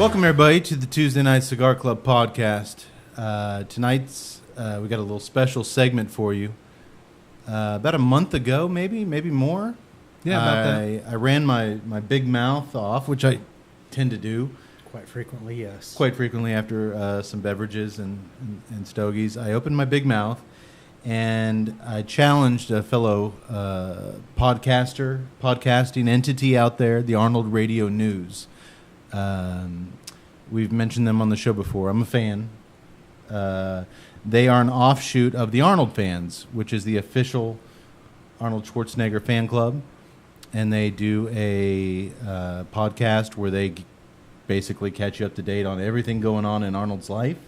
Welcome, everybody, to the Tuesday Night Cigar Club podcast. Tonight's we got a little special segment for you. About a month ago, maybe more. Yeah, about that. I ran my big mouth off, which I tend to do quite frequently. Yes, quite frequently after some beverages and stogies. I opened my big mouth, and I challenged a fellow podcasting entity out there, the Arnold Radio News. We've mentioned them on the show before. I'm a fan. They are an offshoot of the Arnold Fans, which is the official Arnold Schwarzenegger fan club. And they do a podcast where they basically catch you up to date on everything going on in Arnold's life.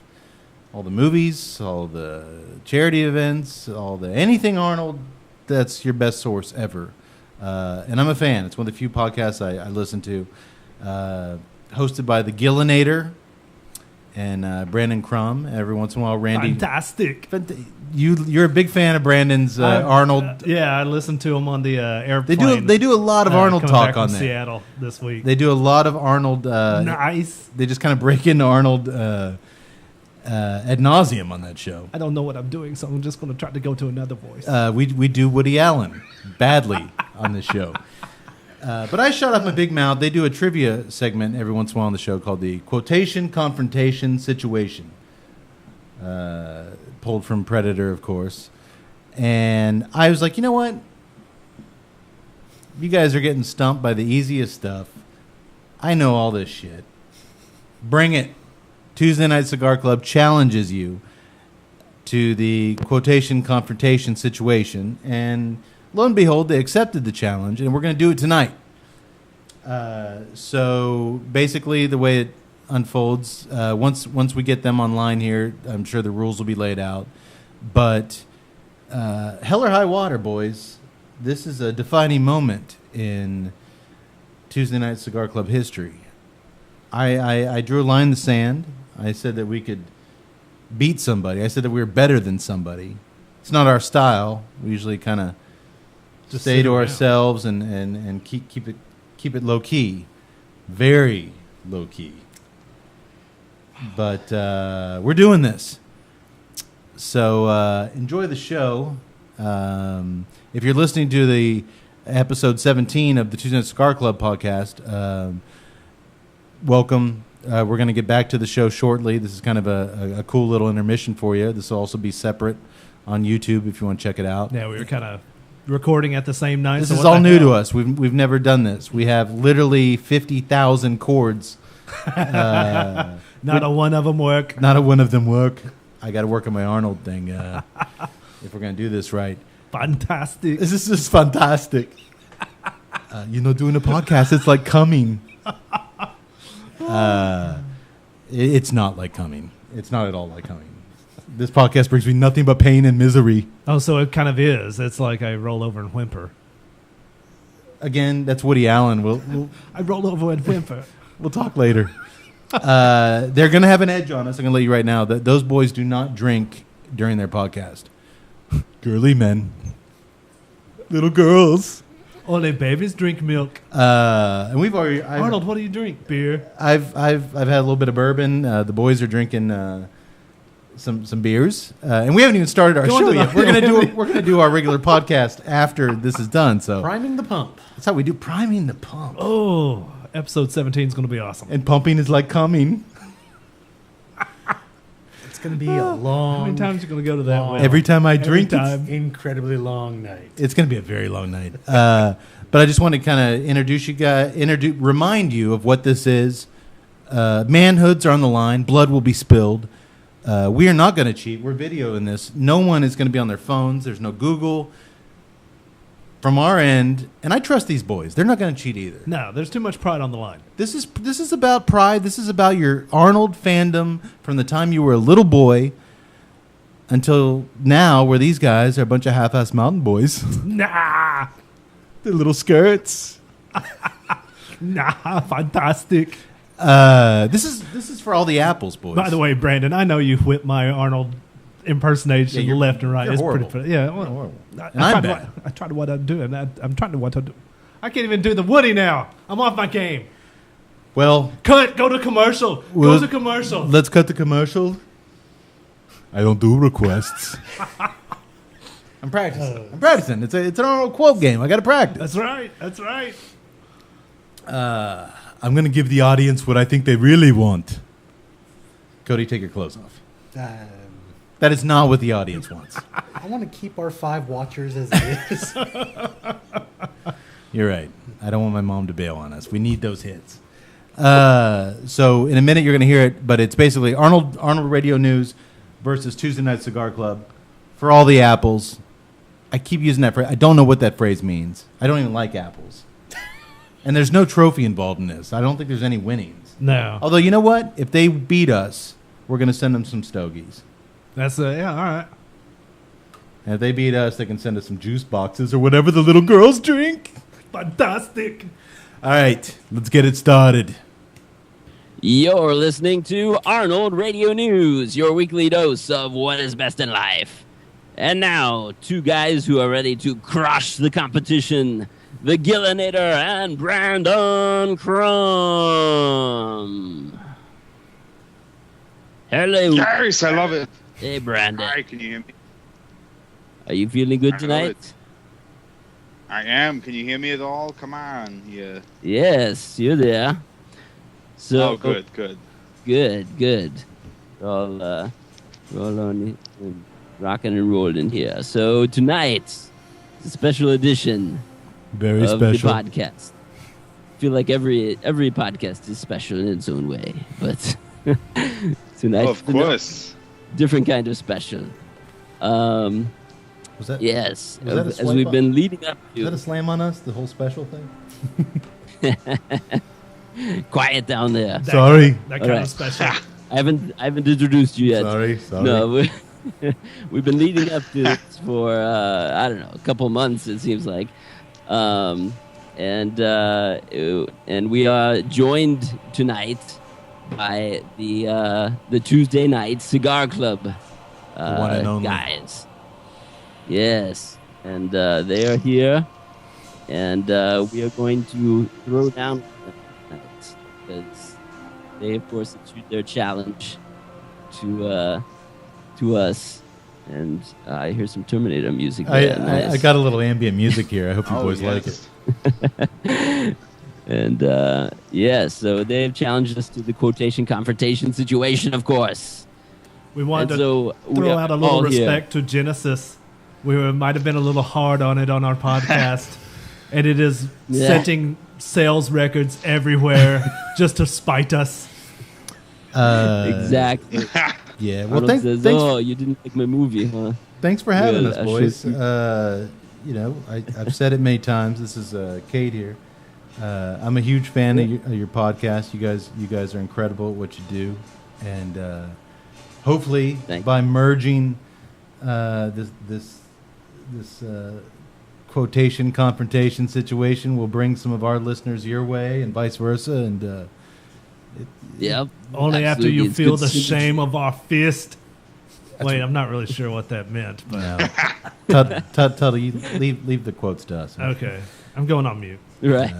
All the movies, all the charity events, anything Arnold, that's your best source ever. And I'm a fan. It's one of the few podcasts I listen to. Hosted by the Gillinator and Brandon Crum. Every once in a while, Randy. Fantastic. You're a big fan of Brandon's Arnold. Yeah, I listened to him on the airplane. They do a lot of Arnold talk on there. Seattle this week. They do a lot of Arnold. Nice. They just kind of break into Arnold ad nauseum on that show. I don't know what I'm doing, so I'm just going to try to go to another voice. We do Woody Allen badly on this show. But I shut up my big mouth. They do a trivia segment every once in a while on the show called the Quotation, Confrontation, Situation. Pulled from Predator, of course. And I was like, you know what? You guys are getting stumped by the easiest stuff. I know all this shit. Bring it. Tuesday Night Cigar Club challenges you to the Quotation, Confrontation, Situation. And lo and behold, they accepted the challenge, and we're going to do it tonight. So basically, the way it unfolds, once we get them online here, I'm sure the rules will be laid out. But hell or high water, boys. This is a defining moment in Tuesday Night Cigar Club history. I drew a line in the sand. I said that we could beat somebody. I said that we were better than somebody. It's not our style. We usually kind of just stay to ourselves and keep it low key, very low key. But we're doing this, so enjoy the show. If you're listening to the episode 17 of the Tuesday Night Cigar Club podcast, welcome. We're going to get back to the show shortly. This is kind of a cool little intermission for you. This will also be separate on YouTube if you want to check it out. Yeah, we were kind of recording at the same night. This is all new to us. We've never done this. We have literally 50,000 chords. Not a one of them work. Not a one of them work. I got to work on my Arnold thing if we're going to do this right. Fantastic. This is just fantastic. Doing a podcast, it's like coming. It's not like coming. It's not at all like coming. This podcast brings me nothing but pain and misery. Oh, so it kind of is. It's like I roll over and whimper. Again, that's Woody Allen. I roll over and whimper. We'll talk later. They're going to have an edge on us. I'm going to let you right now that those boys do not drink during their podcast. Girly men. Little girls. Only babies drink milk. And we've already... Arnold, what do you drink? Beer. I've had a little bit of bourbon. The boys are drinking... Some beers, and we haven't even started our show yet. We're gonna do our regular podcast after this is done. So priming the pump. That's how we do priming the pump. Oh, episode 17 is going to be awesome. And pumping is like coming. It's going to be a long. How many times are you going to go to that well? Every time I drink, it's incredibly long night. It's going to be a very long night. But I just want to kind of introduce you guys, remind you of what this is. Manhoods are on the line. Blood will be spilled. We are not going to cheat. We're videoing this. No one is going to be on their phones. There's no Google. From our end, and I trust these boys. They're not going to cheat either. No, there's too much pride on the line. This is about pride. This is about your Arnold fandom from the time you were a little boy until now, where these guys are a bunch of half-ass mountain boys. Nah. Their little skirts. Nah, fantastic. This is for all the apples, boys. By the way, Brandon, I know you whip my Arnold impersonation left and right. It's horrible. pretty. Yeah, well, I tried what I'm doing. I'm trying to what I do. I can't even do the Woody now. I'm off my game. Well, Go to commercial. Well, Go to commercial. let's cut the commercial. I don't do requests. I'm practicing. It's an Arnold quote game. I got to practice. That's right. I'm going to give the audience what I think they really want. Cody, take your clothes off. That is not what the audience wants. I want to keep our 5 watchers as it is. You're right. I don't want my mom to bail on us. We need those hits. So in a minute you're going to hear it, but it's basically Arnold Radio News versus Tuesday Night Cigar Club for all the apples. I keep using that phrase. I don't know what that phrase means. I don't even like apples. And there's no trophy involved in this. I don't think there's any winnings. No. Although, you know what? If they beat us, we're going to send them some stogies. That's yeah. All right. And if they beat us, they can send us some juice boxes or whatever the little girls drink. Fantastic. All right, let's get it started. You're listening to Arnold Radio News, your weekly dose of what is best in life. And now, 2 guys who are ready to crush the competition, the Gillinator and Brandon Crumb. Hello. Yes, I love it. Hey, Brandon. Hi, can you hear me? Are you feeling good I love tonight? it. I am. Can you hear me at all? Come on. Yeah. Yes, you're there. So, Oh, good. Good. All on rocking and rolling here. So tonight, it's a special edition Very of special. the podcast. I feel like every podcast is special in its own way, but tonight, Oh, of course. different kind of special. Was that, Yes, Was that a as swipe we've up? been leading up was that a to. slam on us, the whole special thing? Quiet down there. Sorry. That All kind right. of special. I haven't introduced you yet. Sorry. No, we've been leading up to this for I don't know, a couple months. It seems like, and we are joined tonight by the Tuesday Night Cigar Club one and only. guys. Yes, and they are here, and we are going to throw down tonight because they, of course, issued their challenge to us, and I hear some Terminator music. There. Nice. I got a little ambient music here. I hope you Oh, boys like yes. it. And so they've challenged us to the quotation confrontation situation, of course. We wanted And to so we throw are out a little all here. respect to Genesis. We might have been a little hard on it on our podcast, and it is Yeah. setting sales records everywhere just to spite us. Exactly. Yeah. Well, Arnold says, thanks, "Oh, you didn't like my movie, huh?" thanks for having Well, us, I boys. should- I've said it many times. This is Cade here. I'm a huge fan of your podcast. You guys are incredible at what you do, and hopefully Thank by merging this quotation confrontation situation, we'll bring some of our listeners your way, and vice versa. And Yep. Only after Absolutely. you It's feel good the synergy. shame of our fist. Wait, I'm not really sure what that meant, but Tuttle, you leave the quotes to us. okay. I'm going on mute. Right.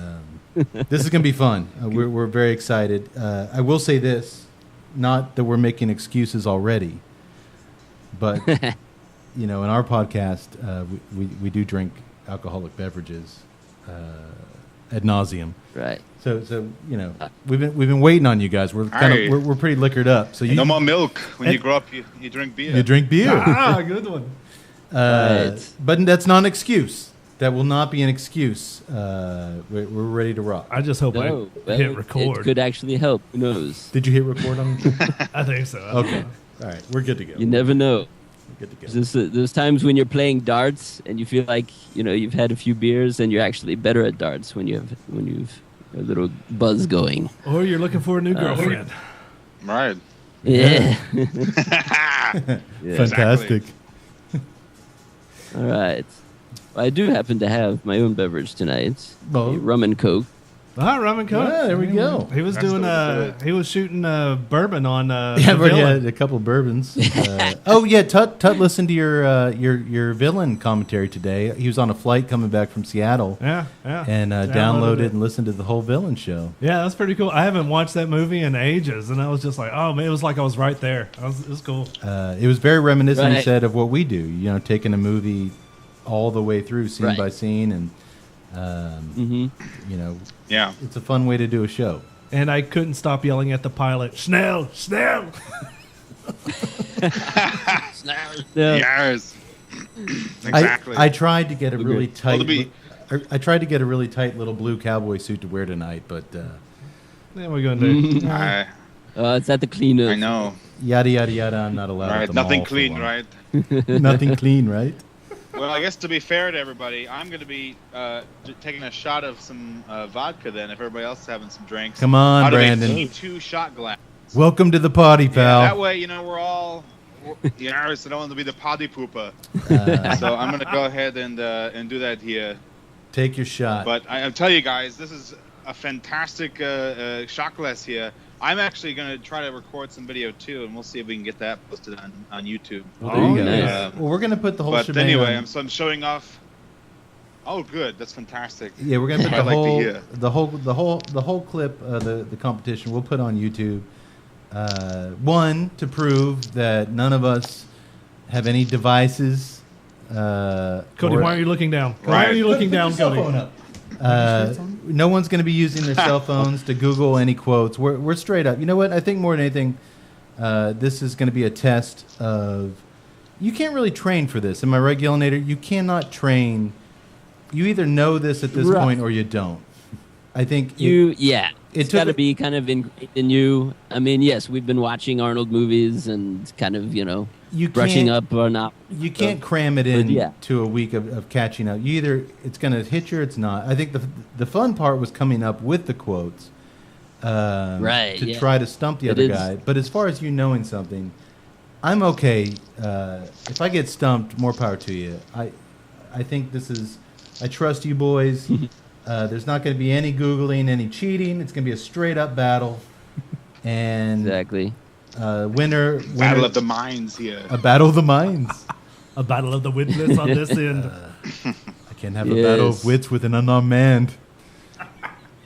This is going to be fun. We're very excited. I will say this, not that we're making excuses already, but in our podcast, we do drink alcoholic beverages ad nauseum. Right. So we've been waiting on you guys. We're Aye. we're pretty liquored up. So No more milk. When you And- grow up, you drink beer. you drink beer. Ah, good one. Right. But that's not an excuse. That will not be an excuse. We're ready to rock. I just hope No, I well, hit It record. could actually help. Who knows? Did you hit record on? I think so. I don't Okay. know. All right. We're good to go. You never know. We're good to go. There's times when you're playing darts and you feel like you've had a few beers and you're actually better at darts when you've a little buzz going. Or you're looking for a new girlfriend. Right. Yeah. Fantastic. All right. Well, I do happen to have my own beverage tonight. Oh. A rum and coke. Rum and Coke. Yeah, there we go. He was That's doing. the way to do it. He was shooting bourbon on. Yeah, the but yeah, villain. a couple bourbons. Oh yeah, Tut listened to your villain commentary today. He was on a flight coming back from Seattle Yeah. and downloaded it and listened to the whole villain show. Yeah, that's pretty cool. I haven't watched that movie in ages, and I was just like, oh man, it was like I was right there. It was cool. It was very reminiscent, he Right. said, of what we do. You know, taking a movie all the way through, scene Right. by scene, and you know, Yeah. it's a fun way to do a show. And I couldn't stop yelling at the pilot, Schnell, Schnell. Yeah. Yes. Exactly. I tried to get a really Well, tight. to be- I tried to get a really tight little blue cowboy suit to wear tonight, but What we're gonna do? It's at the cleaner. I know. yada yada yada. I'm not allowed. At Right. the Nothing mall for clean, one. right? Nothing clean, right? Well, I guess to be fair to everybody, I'm going to be taking a shot of some vodka then, if everybody else is having some drinks. Come on, out Brandon. Of a two-shot glass. Welcome to the party, pal. Yeah, that way, we're all. I don't want to be the potty pooper. So I'm going to go ahead and do that here. Take your shot. But I'll tell you guys, this is a fantastic shot glass here. I'm actually going to try to record some video too, and we'll see if we can get that posted on YouTube. Well, there you go. nice. Well, we're gonna put the whole But shebang anyway, on- I'm showing off. Oh, good. That's fantastic. Yeah, we're gonna put I'd like to the hear. whole clip, the competition. We'll put on YouTube. One, to prove that none of us have any devices. Cody, or- why are you looking down? Why Right. are you looking Put your down, cell Cody? phone up. No one's going to be using their cell phones to Google any quotes. We're straight up. You know what? I think more than anything, this is going to be a test of. You can't really train for this. Am I right, Gillinator? You cannot train. You either know this at this Right. point or you don't. I think It's took got to a- be kind of ingrained in you. I mean, yes, we've been watching Arnold movies and kind of, you brushing can't- up or not. You can't cram it in yeah. to a week of catching up. You either it's going to hit you or it's not. I think the fun part was coming up with the quotes, Right, to yeah. try to stump the It other is- guy. But as far as you knowing something, I'm okay. If I get stumped, more power to you. I think this is. I trust you boys. There's not going to be any googling, any cheating. It's going to be a straight up battle, and Exactly. winner Battle of the minds here. a battle of the minds. A battle of the witless on this end. I can have a battle of Yes. wits with an unarmed man.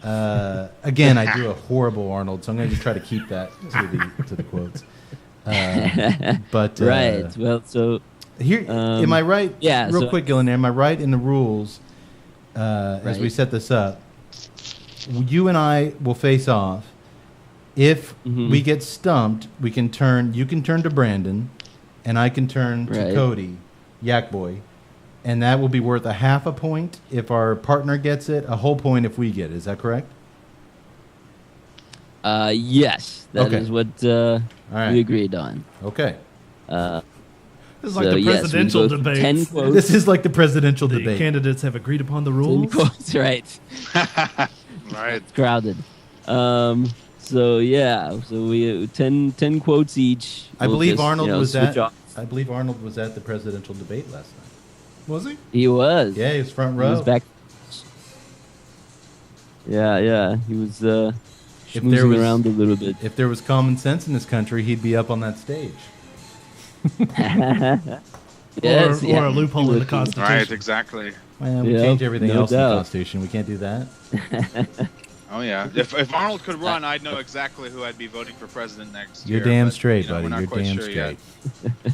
Again, I do a horrible Arnold, so I'm going to just try to keep that to the quotes. But Right. Well, so here, am I right? yeah, Real so- quick, Gillen, am I right in the rules? As we Right. set this up, you and I will face off. If Mhm. we get stumped, we can turn. You can turn to Brandon, and I can turn to Right. Cody, Yak Boy, and that will be worth a half a point if our partner gets it, a whole point if we get it. Is that correct? yes, that is Okay. what right. we agreed on. Okay. This is like So, the yes, we presidential go debate. 10 quotes. This is like the presidential The debate. candidates have agreed upon the 10 rules. quotes, right? Right. Crowded. So yeah, so we 10 quotes each. I We'll believe just, Arnold was switch at. off. I believe Arnold was at the presidential debate last night. Was he? He was. Yeah, he was front He was row. back. Yeah. He was If there schmoozing was- around a little bit. If there was common sense in this country, he'd be up on that stage. Yes, or yeah. a loophole in the Right, Constitution. exactly. Man, we Yeah, change everything no else in the doubt. Constitution. We can't do that. Oh, yeah. If Arnold could run, I'd know exactly who I'd be voting for president next You're year. damn but, straight, we're buddy. not You're quite damn sure yet. straight.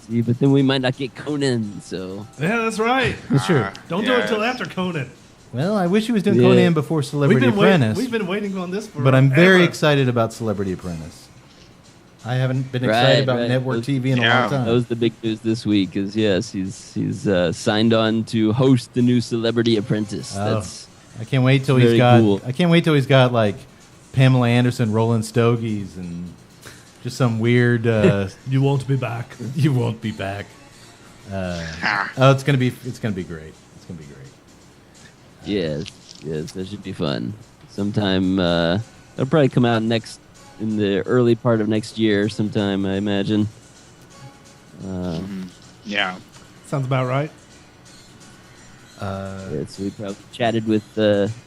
See, but then we might not get Conan. So Yeah, that's right. Sure. Don't do it Yes. till after Conan. Well, I wish he was doing Yeah. Conan before Celebrity Apprentice, We've been waiting on this for. but I'm very forever. excited about Celebrity Apprentice. I haven't been Right, excited about right. network Those- TV in a Yeah. long time. that was the big news this week. Is yes, he's signed on to host the new Celebrity Apprentice. Oh. That's I can't wait till Very he's got. cool. I can't wait till he's got like Pamela Anderson rolling stogies and just some weird. You won't be back. You won't be back. Ha. Oh, it's gonna be great. It's gonna be great. yes, that should be fun. Sometime it'll probably come out in the early part of next year. Sometime I imagine. Yeah. Sounds about right. Yes, we probably chatted with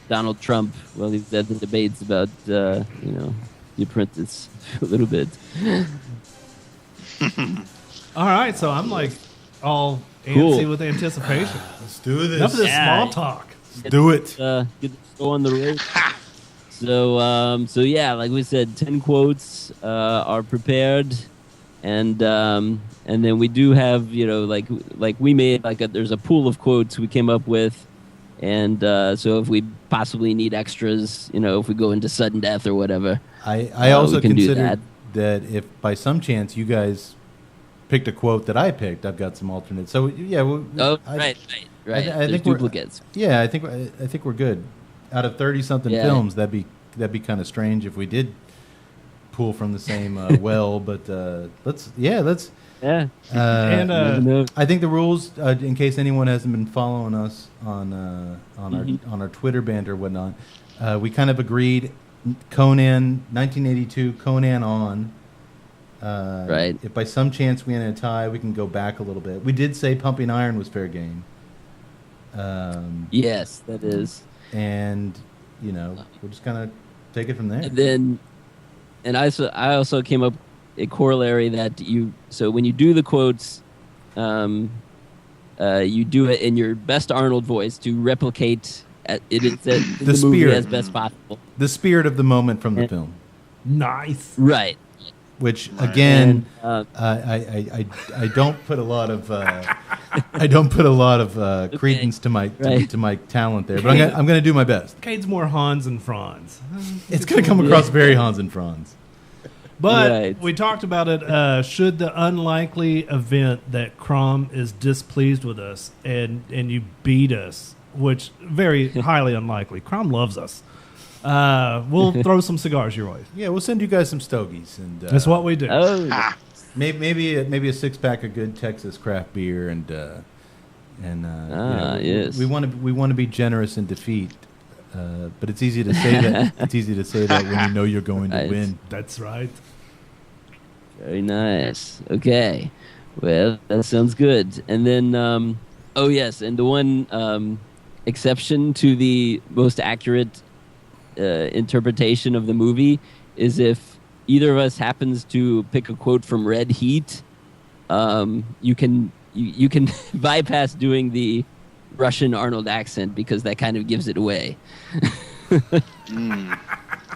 Donald Trump while he was at the debates about, The Apprentice a little bit. All right, so I'm like all Cool. antsy with anticipation. Let's do this. Enough of this Yeah. small talk. Do it. Get the show on the road. So yeah, like we said, 10 quotes are prepared, and then we do have like we made there's a pool of quotes we came up with, and so if we possibly need extras, if we go into sudden death or whatever, I also we can do considered that if by some chance you guys picked a quote that I picked, I've got some alternates. So yeah, right. I There's think we're duplicates. Yeah, I think we're good. Out of 30-something Yeah. films, that'd be kind of strange if we did pull from the same well. But let's. Yeah. And Never know. I think the rules, in case anyone hasn't been following us on our Twitter banter or whatnot, we kind of agreed. Conan 1982, Conan on. Right. If by some chance we end in a tie, we can go back a little bit. We did say Pumping Iron was fair game. Yes, that is. And we'll just kind of take it from there. And I also came up a corollary that so when you do the quotes, you do it in your best Arnold voice to replicate in the movie spirit. as best possible. The spirit of the moment from the film, Nice. Right. which again, And, I don't put a lot of credence to my Right. to my talent there, but I'm gonna do my best. Cade's more Hans and Franz. It's gonna come across very Hans and Franz. But Right. we talked about it. Should the unlikely event that Crom is displeased with us and you beat us, which very highly unlikely. Crom loves us. We'll throw some cigars your way. Yeah, we'll send you guys some stogies, and That's what we do. oh, maybe a 6-pack of good Texas craft beer, and yes. we want to be generous in defeat, but it's easy to say that. It's easy to say that when you know you're going to Right. win. That's right. very nice. Okay. Well, that sounds good. And then, oh yes, and the one exception to the most accurate interpretation of the movie is if either of us happens to pick a quote from Red Heat, you can bypass doing the Russian Arnold accent because that kind of gives it away.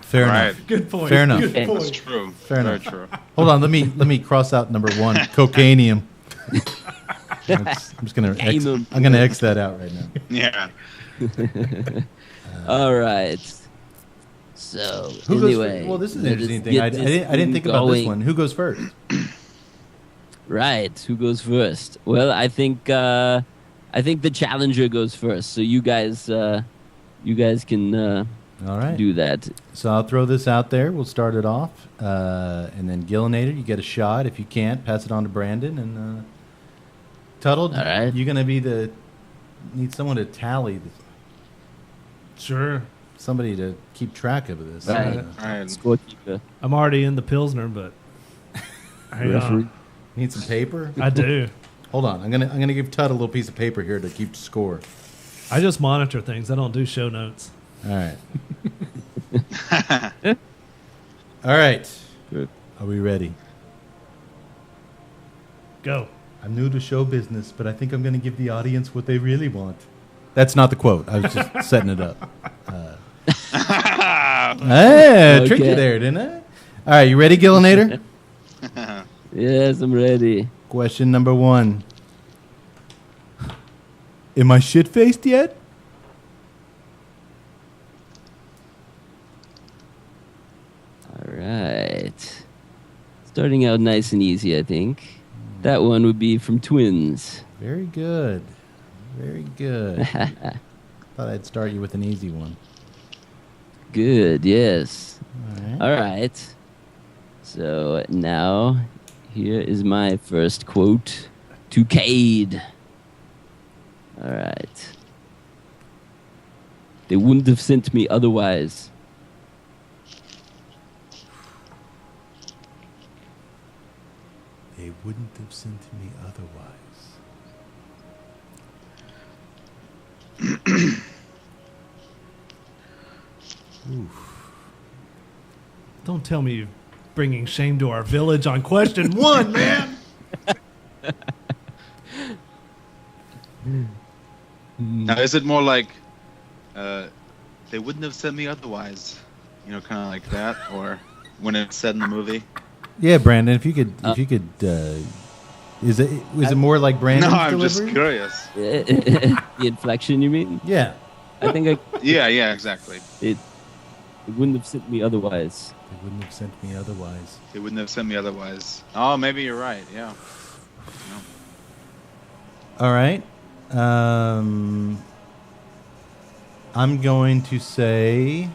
Fair Right. enough. Good point. Fair enough. Good That's That's point. true. Fair Very enough. true. Hold on, let me cross out number 1, cocainium. I'm just gonna Cocainium. I'm gonna X that out right now. Yeah. All right. So Who anyway, goes first? Well, this is an let interesting us thing. get I this didn't think about this going. one. Who goes first? Right. Who goes first? Well, I think the challenger goes first. So you guys can All right. do that. So I'll throw this out there. We'll start it off, and then Gillinator, you get a shot. If you can't, pass it on to Brandon and Tuttle. All right. You're gonna need someone to tally, Sure. somebody to keep track of this. Right. All right. Scorekeeper. I'm already in the Pilsner, but hang Referee. on. Need some paper? I do. Hold on. I'm gonna give Tut a little piece of paper here to keep score. I just monitor things. I don't do show notes. All right. All right. Good. Are we ready? Go. I'm new to show business, but I think I'm going to give the audience what they really want. That's not the quote. I was just setting it up. Hey, I tricked you Okay. there, didn't I? All right, you ready, Gillinator? Yes, I'm ready. Question number 1. Am I shit-faced yet? All right. Starting out nice and easy, I think. That one would be from Twins. Very good. Very good. Thought I'd start you with an easy one. Good, yes. All right. All right. So now, here is my first quote to Cade. All right. They wouldn't have sent me otherwise. They wouldn't have sent me otherwise. Don't tell me you're bringing shame to our village on question 1, man. Now, is it more like they wouldn't have sent me otherwise? You know, kind of like that, or when it's said in the movie? Yeah, Brandon, if you could, is it more like Brandon's No, I'm delivery? just curious. The inflection, you mean? Yeah. I think Yeah, exactly. it wouldn't have sent me otherwise. They wouldn't have sent me otherwise. They wouldn't have sent me otherwise. Oh, maybe you're right. Yeah. All right. I'm going to say.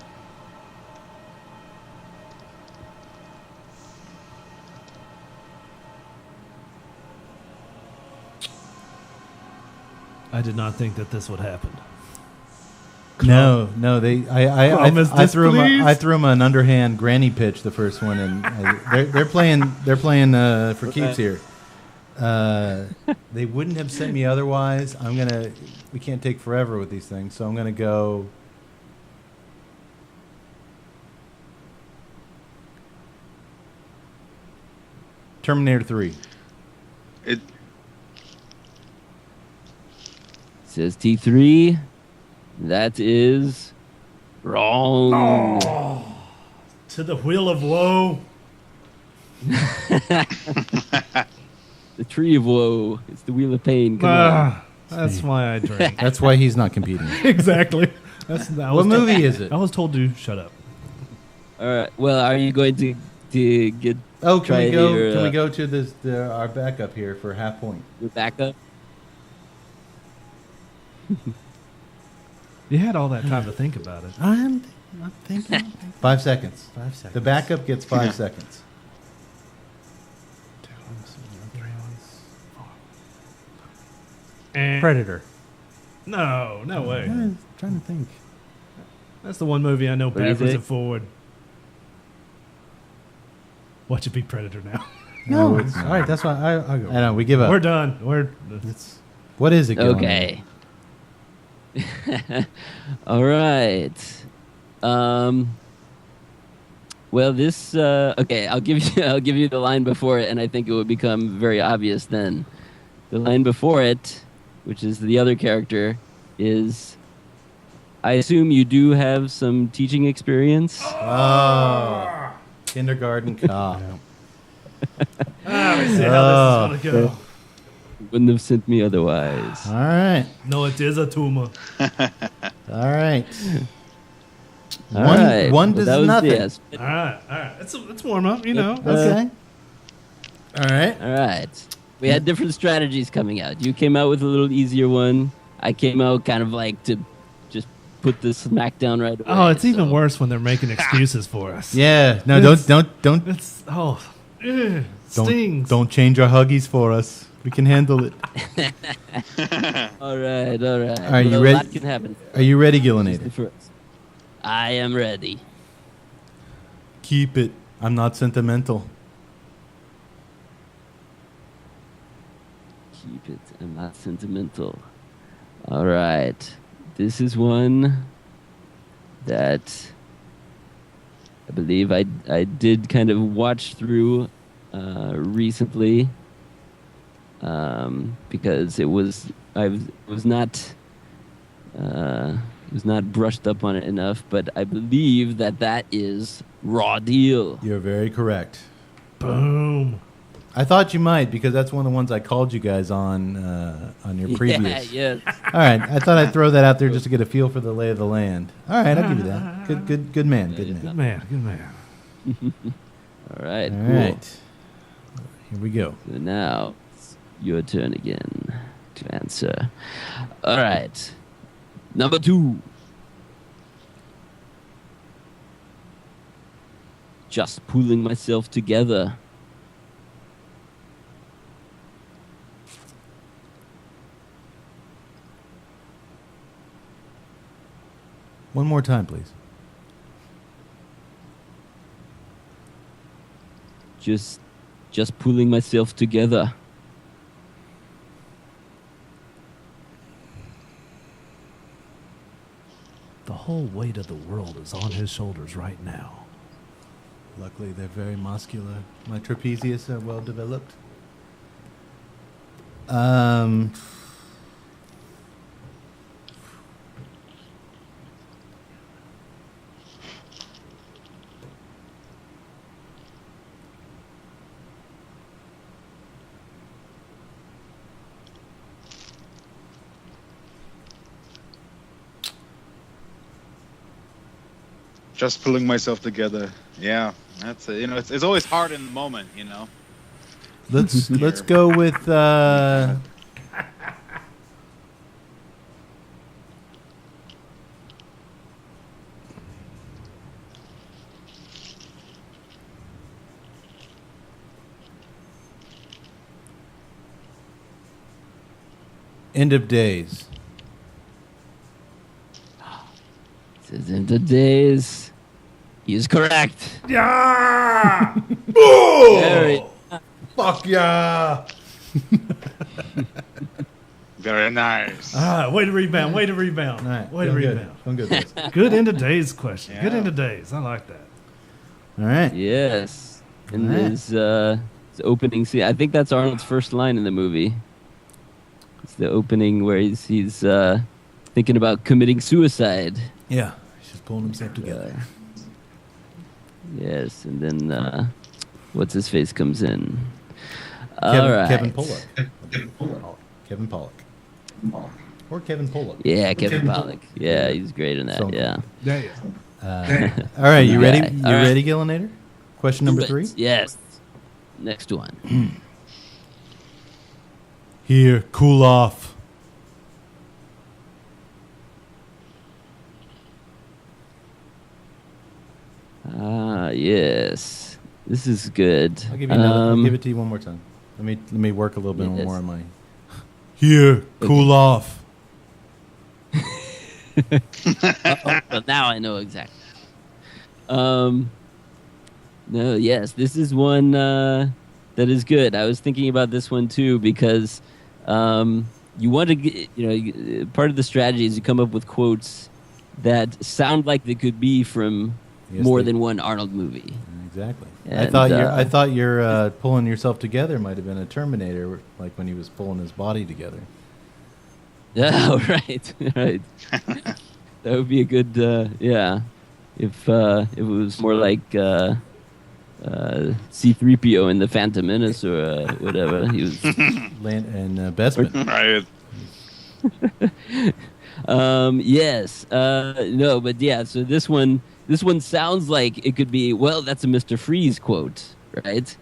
I did not think that this would happen. No. I threw displeased. him an underhand granny pitch the first one, and they're playing for keeps here. They wouldn't have sent me otherwise. We can't take forever with these things, so I'm gonna go. Terminator 3. It. Says T3. That is wrong. To the wheel of woe. The tree of woe. It's the wheel of pain. Come on. That's why I drink. That's why he's not competing. Exactly. What movie is it? I was told to shut up. All right. Well, are you going to get Oh, can try we go? your, Can we go to our backup here for half point? your backup? You had all that time to think about it. I'm thinking. 5 seconds. 5 seconds. The backup gets 5 seconds. Predator. No way. I'm trying to think. That's the one movie I know do you backwards think? and forward. Watch it be Predator now. No, it's All right, that's why I'll go. I know. We give up. We're done. What is it? Gil? Okay. All right. Well, this. Okay, I'll give you the line before it, and I think it would become very obvious then. The line before it, which is the other character, is. I assume you do have some teaching experience. Oh, kindergarten cop. Let me see how this is going to go. Wouldn't have sent me otherwise. All right. No, it is a tumor. All right. All right. One Well, does that was nothing. yes. All right. Let's warm up, you know. Okay. All right. All right. We had different strategies coming out. You came out with a little easier one. I came out kind of like to just put the smack down right away. Oh, it's even so- worse when they're making excuses for us. Yeah. No, It's- don't It's, stings. don't change our huggies for us. We can handle it. All right. Are you Well, a ready? lot can happen. Are you ready, The Gillinator? first. I am ready. Keep it. I'm not sentimental. Keep it. I'm not sentimental. All right. This is one that I believe I did kind of watch through recently because I was not brushed up on it enough, but I believe that is Raw Deal. You're very correct. Boom. I thought you might because that's one of the ones I called you guys on your previous. Yeah, yes. All right, I thought I'd throw that out there just to get a feel for the lay of the land. All right, I'll give you that. Good man. Good man. Good man. All right, All cool. right, here we go. So now it's your turn again to answer. All right. Number 2. Just pulling myself together. One more time, please. Just pulling myself together. The whole weight of the world is on his shoulders right now. Luckily, they're very muscular. My trapezius are well developed. Just pulling myself together. Yeah, that's it. You know, it's always hard in the moment. You know. Let's go with. End of days. Says end of days. He is correct. Yeah! Very Fuck yeah! Very nice. Way to rebound. Way to rebound. All right, Way to feeling good. rebound. Feeling good, boys. Good end of days question. Yeah. Good end of days. I like that. All right. yes. And Alright. his opening scene. I think that's Arnold's first line in the movie. It's the opening where he's thinking about committing suicide. Yeah, he's just pulling himself together. Yes, and then what's his face comes in. All right. Kevin Pollock. Kevin Pollock. Or Kevin Pollock. Yeah, Kevin Pollock. Yeah, he's great in that. So Yeah. All right, you ready? Right. You All right. ready, Gillinator? Question number 3. Yes. Next one. Here, cool off. Yes. This is good. I'll give you another. I'll give it to you one more time. Let me work a little bit Yes. more on my. Here, cool off. Well, now I know exactly. No, yes, this is one that is good. I was thinking about this one too because you want to get, part of the strategy is you come up with quotes that sound like they could be from Yes, more they- than one Arnold movie. Exactly. I And, thought your pulling yourself together might have been a Terminator, like when he was pulling his body together. Oh, right, right. That would be a good, yeah. If it was more like C-3PO in the Phantom Menace or whatever, he was. And Bespin. Right. Yes. No, but yeah. So this one sounds like it could be. Well, that's a Mr. Freeze quote, right?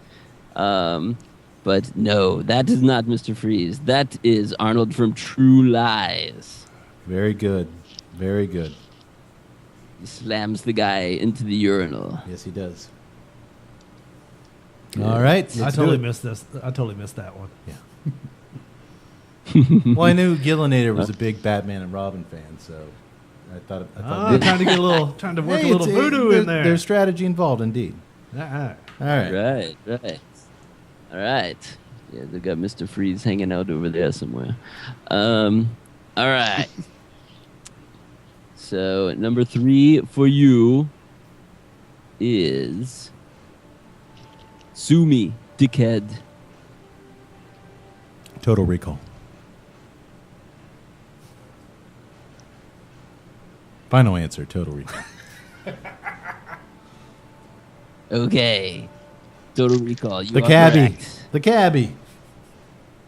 But no, that is not Mr. Freeze. That is Arnold from True Lies. Very good. Very good. He slams the guy into the urinal. Yes, he does. All right. I let's totally do it. missed this. I totally missed that one. Well, I knew Gillinator was a big Batman and Robin fan, so I thought Trying to get a little, trying to work a little voodoo in there. There's strategy involved, indeed. All right. All right. Right. All right. Yeah, they got Mr. Freeze hanging out over there somewhere. All right. So number 3 for you is sue me, dickhead. Total Recall. Final answer, Total Recall. Okay. Total Recall. You The are cabbie. correct. The cabbie.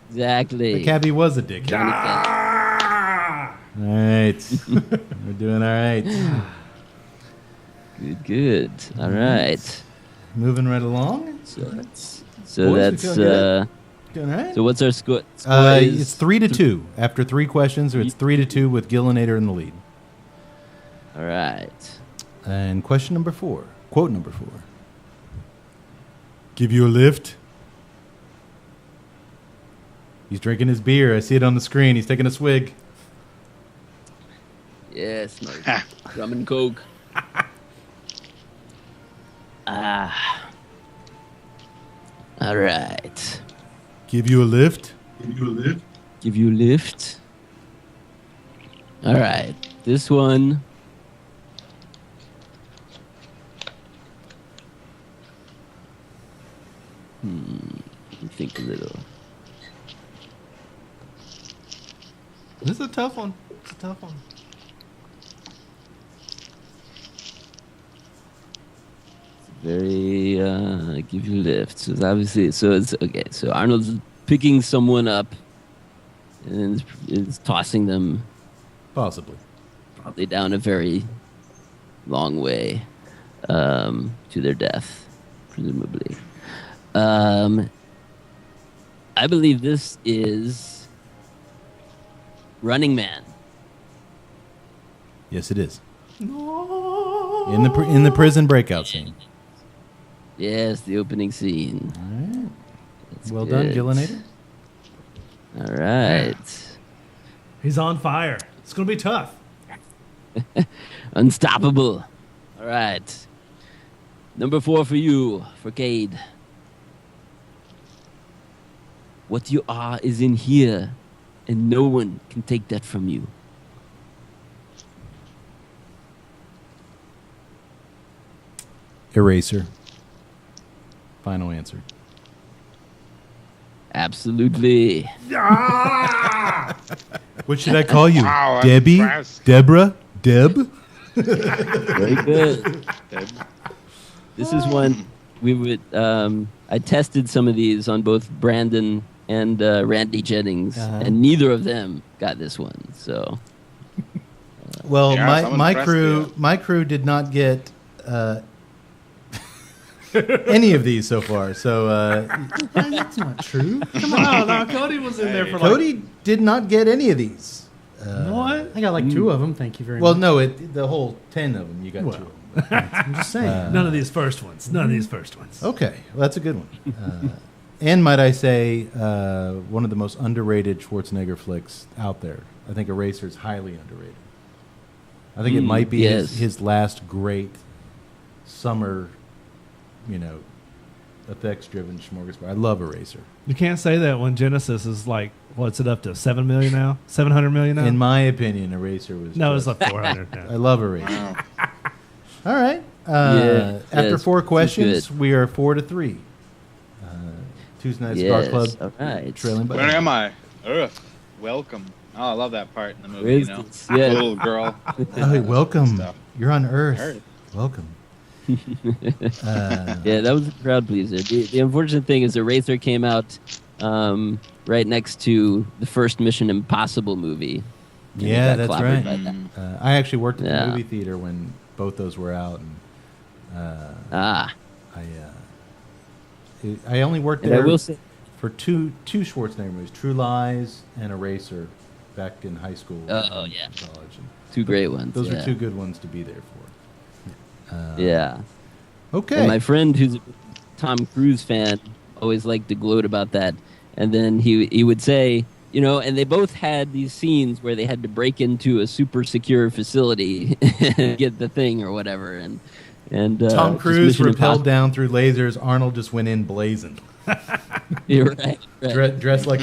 Exactly. The cabbie was a dick. Johnny Cash. All right. We're doing all right. Good. All right. Moving right along. So Boys, we that's feel good? Doing all right. so what's our score? It's 3-2 after 3 questions, or it's 3-2 with Gillinator in the lead. All right. And question number 4, quote number 4. Give you a lift? He's drinking his beer. I see it on the screen. He's taking a swig. Yes, my rum and coke. All right. Give you a lift? Give you a lift. All right. This one tough one. It's a tough one. Very give you lift. So it's obviously, so it's okay. So Arnold's picking someone up and is tossing them Possibly. probably down a very long way to their death, presumably. I believe this is Running Man. Yes, it is. In the prison breakout scene. Yes, the opening scene. All right. That's Well done, good. Gillinator. All right. He's on fire. It's gonna be tough. Unstoppable. All right. Number 4 for you, for Cade. What you are is in here, and no one can take that from you. Eraser. Final answer. Absolutely. What should I call you? Wow, I'm Debbie? impressed. Deborah? Deb? Very good. This is one we would. I tested some of these on both Brandon and Randy Jennings, and neither of them got this one. So Well, Yeah, I'm my impressed, crew yeah. my crew did not get any of these so far. So That's not true. No, Cody was in there for like. Cody did not get any of these. What? I got like 2 of them. Thank you very Well, much. no, the whole 10 of them you got Well. 2 of them. I'm just saying. None of these first ones. None of these first ones. Okay, well, that's a good one. And might I say, one of the most underrated Schwarzenegger flicks out there. I think Eraser is highly underrated. I think it might be yes. his last great summer, effects-driven smorgasbord. I love Eraser. You can't say that when Genesis is like, what's it up to? 7 million now? 700 million now? In my opinion, Eraser was. no, it's just- like 400 I now. love Eraser. Wow. All right. Yeah, After yes, 4 too questions, good. we are 4-3. Tuesday Night Cigar yes. Club All right. trailing by. Where am I? Ugh. Welcome. Oh, I love that part in the movie. Where is this? Yeah. Little girl. Oh, welcome. Stuff. You're on Earth. Heard. Welcome. Yeah, that was a crowd pleaser. The unfortunate thing is Eraser came out right next to the first Mission Impossible movie. And it Yeah, got that's clobbered right. by that. I actually worked at the Yeah. movie theater when both those were out, and I only worked And I there will say, for two Schwarzenegger movies, True Lies and Eraser, back in high school. Oh, and yeah. college. And two great ones. those yeah. are 2 good ones to be there for. Yeah. Okay. And my friend who's a Tom Cruise fan always liked to gloat about that. And then he would say, and they both had these scenes where they had to break into a super secure facility and get the thing or whatever. And Tom just Cruise Mission rappelled Impossible. down through lasers. Arnold just went in blazing. You're right. Dressed like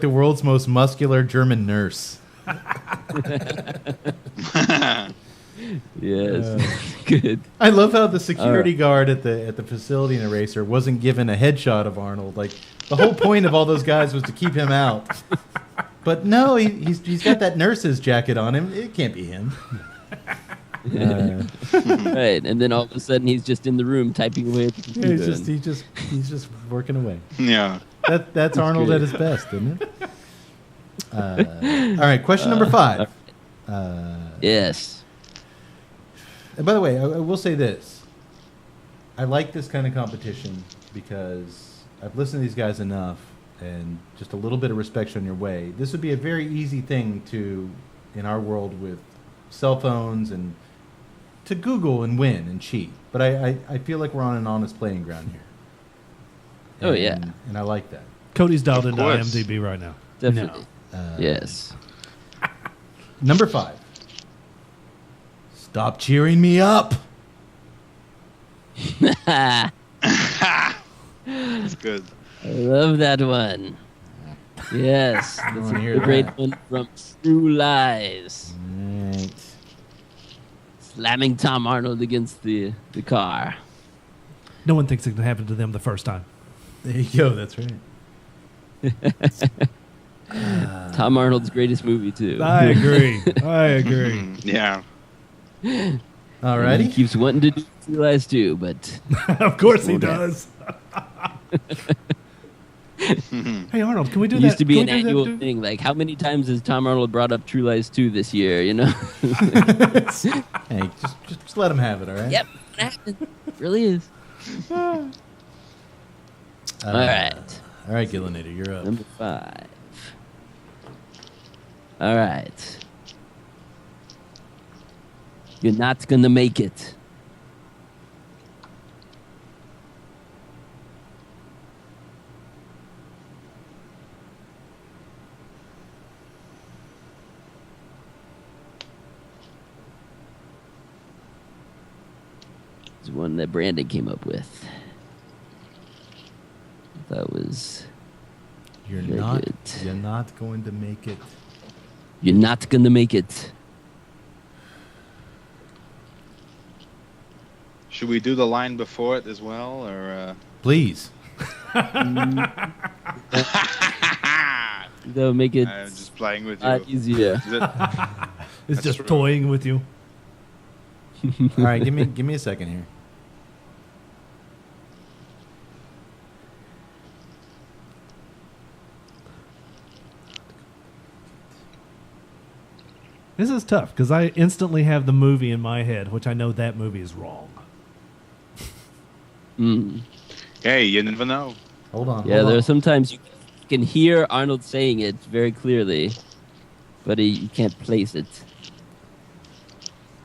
the world's most muscular German nurse. Yes. Good. I love how the security guard at the facility in Eraser wasn't given a headshot of Arnold. Like, the whole point of all those guys was to keep him out. But no, he's got that nurse's jacket on him. It can't be him. Right. And then all of a sudden he's just in the room typing away at the Yeah, computer. he's just working away. Yeah. That's Arnold at his best, isn't it? All right, question number 5. Yes. And by the way, I will say this. I like this kind of competition because I've listened to these guys enough, and just a little bit of respect shown your way. This would be a very easy thing to, in our world with cell phones, and to Google and win and cheat. But I feel like we're on an honest playing ground here. Oh, yeah. And I like that. Cody's dialed into course. IMDb right now. Definitely. Yes. Number 5. Stop cheering me up. That's good. I love that one. Yes. That's wanna hear a great that. one from True Lies. Right. Slamming Tom Arnold against the car. No one thinks it can happen to them the first time. There you go. That's right. Tom Arnold's greatest movie too. I agree. I agree. Yeah. And he Alrighty. keeps wanting to do True Lies too, but Of course he Won't happen. does. Hey Arnold, can we do it that? used to be Can an we do that, annual dude? thing. Like, how many times has Tom Arnold brought up True Lies 2 this year? You know? Hey, just let him have it, all right? Yep, it happened. It really is. All right. All right, Gillinator, you're up. Number 5. All right. You're not gonna make it. It's one that Brandon came up with. That was You're Very not. good. You're not going to make it. you're not gonna make it. Should we do the line before it as well, or? Please. That would make it I'm just playing with a lot you. easier. Is it? It's That's just true. toying with you. All right, give me a second here. This is tough because I instantly have the movie in my head, which I know that movie is wrong. Mm. Hey, you never know. Hold on. Yeah, hold there on. are sometimes you can hear Arnold saying it very clearly, but you can't place it.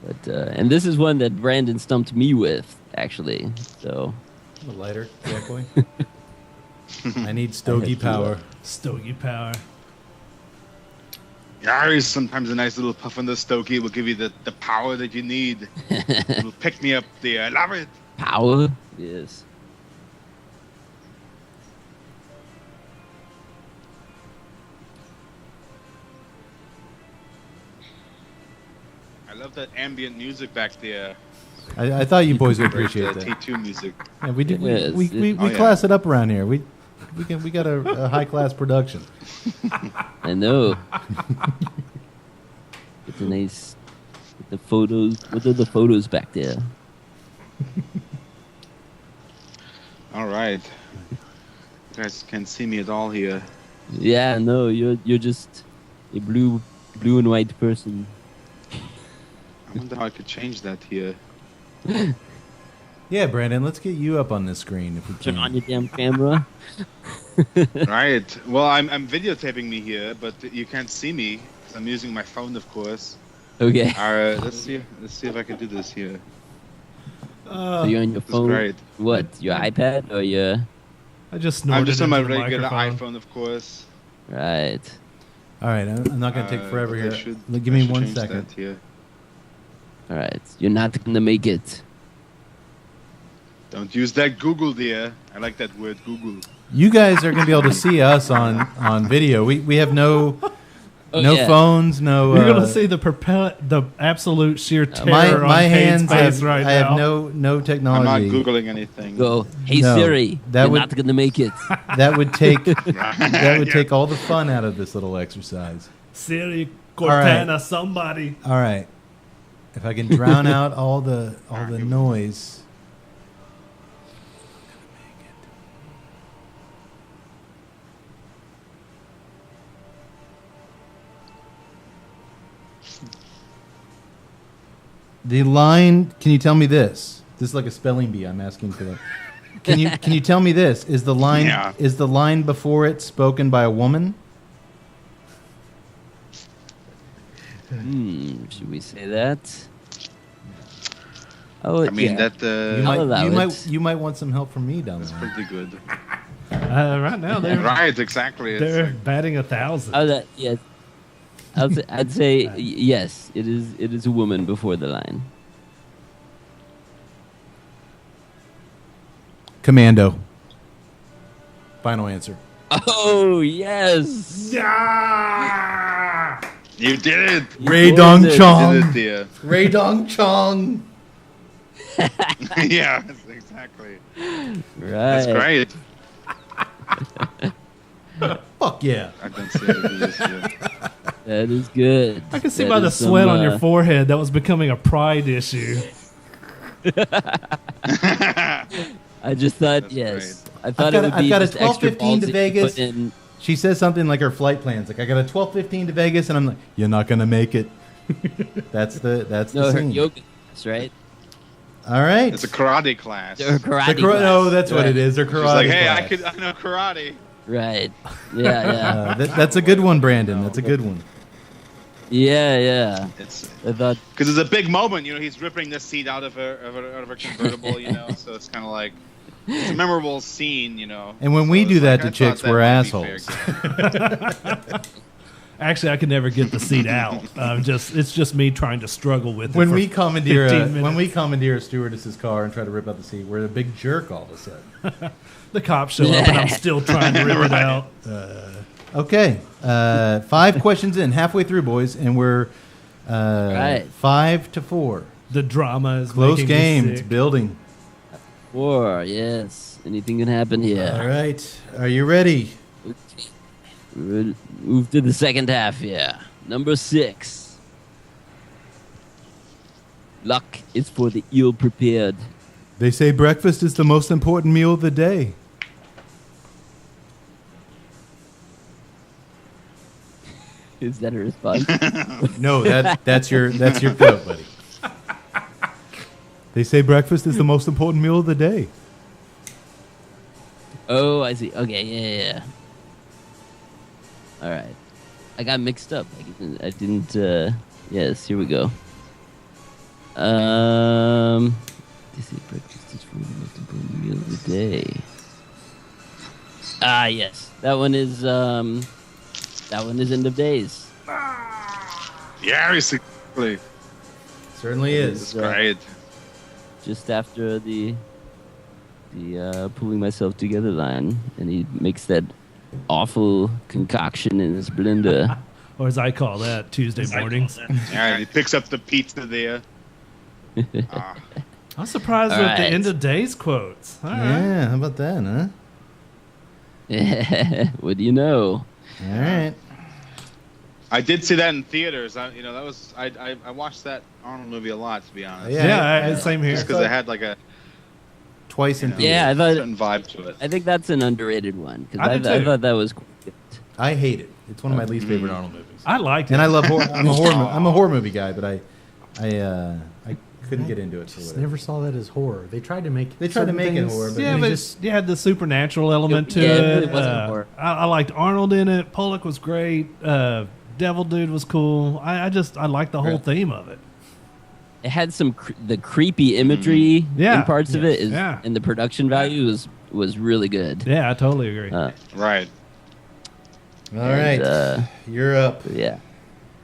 But and this is one that Brandon stumped me with, actually. So A lighter, Jack Boy. I need stogie power. Stogie power. Yeah, sometimes a nice little puff on the stogie will give you the power that you need. It'll pick me up there. I love it. power, yes. I love that ambient music back there. I thought you boys would Great, appreciate that. T2 music. Yeah, we do. Yes, We Oh, yeah. class it up around here. We got a high class production. I know. It's a nice. The photos. What are the photos back there? All right. You guys can't see me at all here. Yeah, no, you're just a blue and white person. I wonder how I could change that here. Yeah, Brandon, let's get you up on this screen if we Turn can. on your damn camera. Right. Well, I'm videotaping me here, but you can't see me 'cause I'm using my phone, of course. Okay. All right. Let's see if I can do this here. So you're on your This is phone. great. What? Your iPad or your? I just snorted I'm just on my into the regular microphone. iPhone, of course. Right. All right, I'm not going to take forever but I here. should- Give I me should 1 change second. that here. All right. You're not gonna make it. Don't use that Google, dear. I like that word, Google. You guys are going to be able to see us on video. We have no Oh, no yeah. phones, no. You're gonna see the absolute sheer terror my on my Kane's hands face have, right I have now. no I'm technology. not Googling anything. Go. Hey No, Siri. that You're would- not gonna make it. That would take Yeah. take all the fun out of this little exercise. Siri, right. Cortana, somebody. All right, if I can drown out all the noise. The line. Can you tell me this? This is like a spelling bee. I'm asking for that. Can you tell me this? Is the line Yeah. is the line before it spoken by a woman? Should we say that? Oh, I mean, yeah. that You I'll allow it. you might want some help from me down that's the line. pretty good. Right now they're Right, exactly. It's they're like- batting 1,000. Oh, that yeah. I'd say yes. It is a woman before the line. Commando. Final answer. Oh yes. you did it. Ray You Dong did it. Chong. You did it, dear. Ray Dong Chong. Yeah, exactly. Right. That's great. Fuck yeah. I can see it is good. That is good. I can see That by the is some, sweat on your forehead that was becoming a pride issue. I just thought, That's yes. great. I thought I've it got would be a just extra 12:15 to ballsy Vegas. put in- She says something like her flight plans. Like, I got a 12:15 to Vegas, and I'm like, you're not gonna make it. That's the No, her scene. yoga class, right? All right. It's a karate class. Her karate The class. no, that's what Right. it is. Her karate She's like, hey, class. I know karate. Right. Yeah, That's a good one, Brandon. That's a good one. yeah. It's I thought, because it's a big moment. You know, he's ripping the seat out of her convertible. You know, so it's kind of like it's a memorable scene. You know. And when So we it's do like, that I to thought chicks, that we're might be assholes. fair. Actually, I can never get the seat out. It's just me trying to struggle with it. When for we commandeer 15 when we minutes. commandeer a stewardess's car and try to rip out the seat, we're a big jerk all of a sudden. The cops show up and I'm still trying to rip it out. Okay, 5 questions in, halfway through, boys, and we're Right. 5-4. The drama is Close making me game. sick. It's building. 4, yes. Anything can happen here. All right, are you ready? We'll move to the second half here. Number 6. Luck is for the ill-prepared. They say breakfast is the most important meal of the day. Is that a response? No, that's your quote, buddy. They say breakfast is the most important meal of the day. Oh, I see. Okay, yeah. All right. I got mixed up. I didn't yes, here we go. They say breakfast is for the most important meal of the day. Ah, yes. That one is End of Days. Yeah, basically. Certainly It's is. great. Just after the pulling myself together line, and he makes that awful concoction in his blender. Or as I call that, Tuesday mornings. Yeah, he picks up the pizza there. I'm surprised All with the right. end of days quotes. All right. Yeah, how about that, huh? What do you know? All right. I did see that in theaters. I watched that Arnold movie a lot, to be honest. Yeah, same here. Just because it had like a Twice in you know, theaters. Yeah, I thought certain vibe to it. I think that's an underrated one because I I, do I too. thought that was quite good. I hate it. It's one of my least favorite Arnold movies. I liked it. And I love horror. I'm a horror movie guy, but I couldn't get into it. For Just whatever. never saw that as horror. They tried to make. They tried to certain make it things- horror, but yeah, they but just you had the supernatural element to Yeah, it it. really wasn't horror. I liked Arnold in it. Pollock was great. Devil Dude was cool. I liked the whole Right. theme of it. It had some the creepy imagery Yeah. in parts of it, Yeah. and the production value was really good. Yeah, I totally agree. Right. all right. And, You're up. Yeah.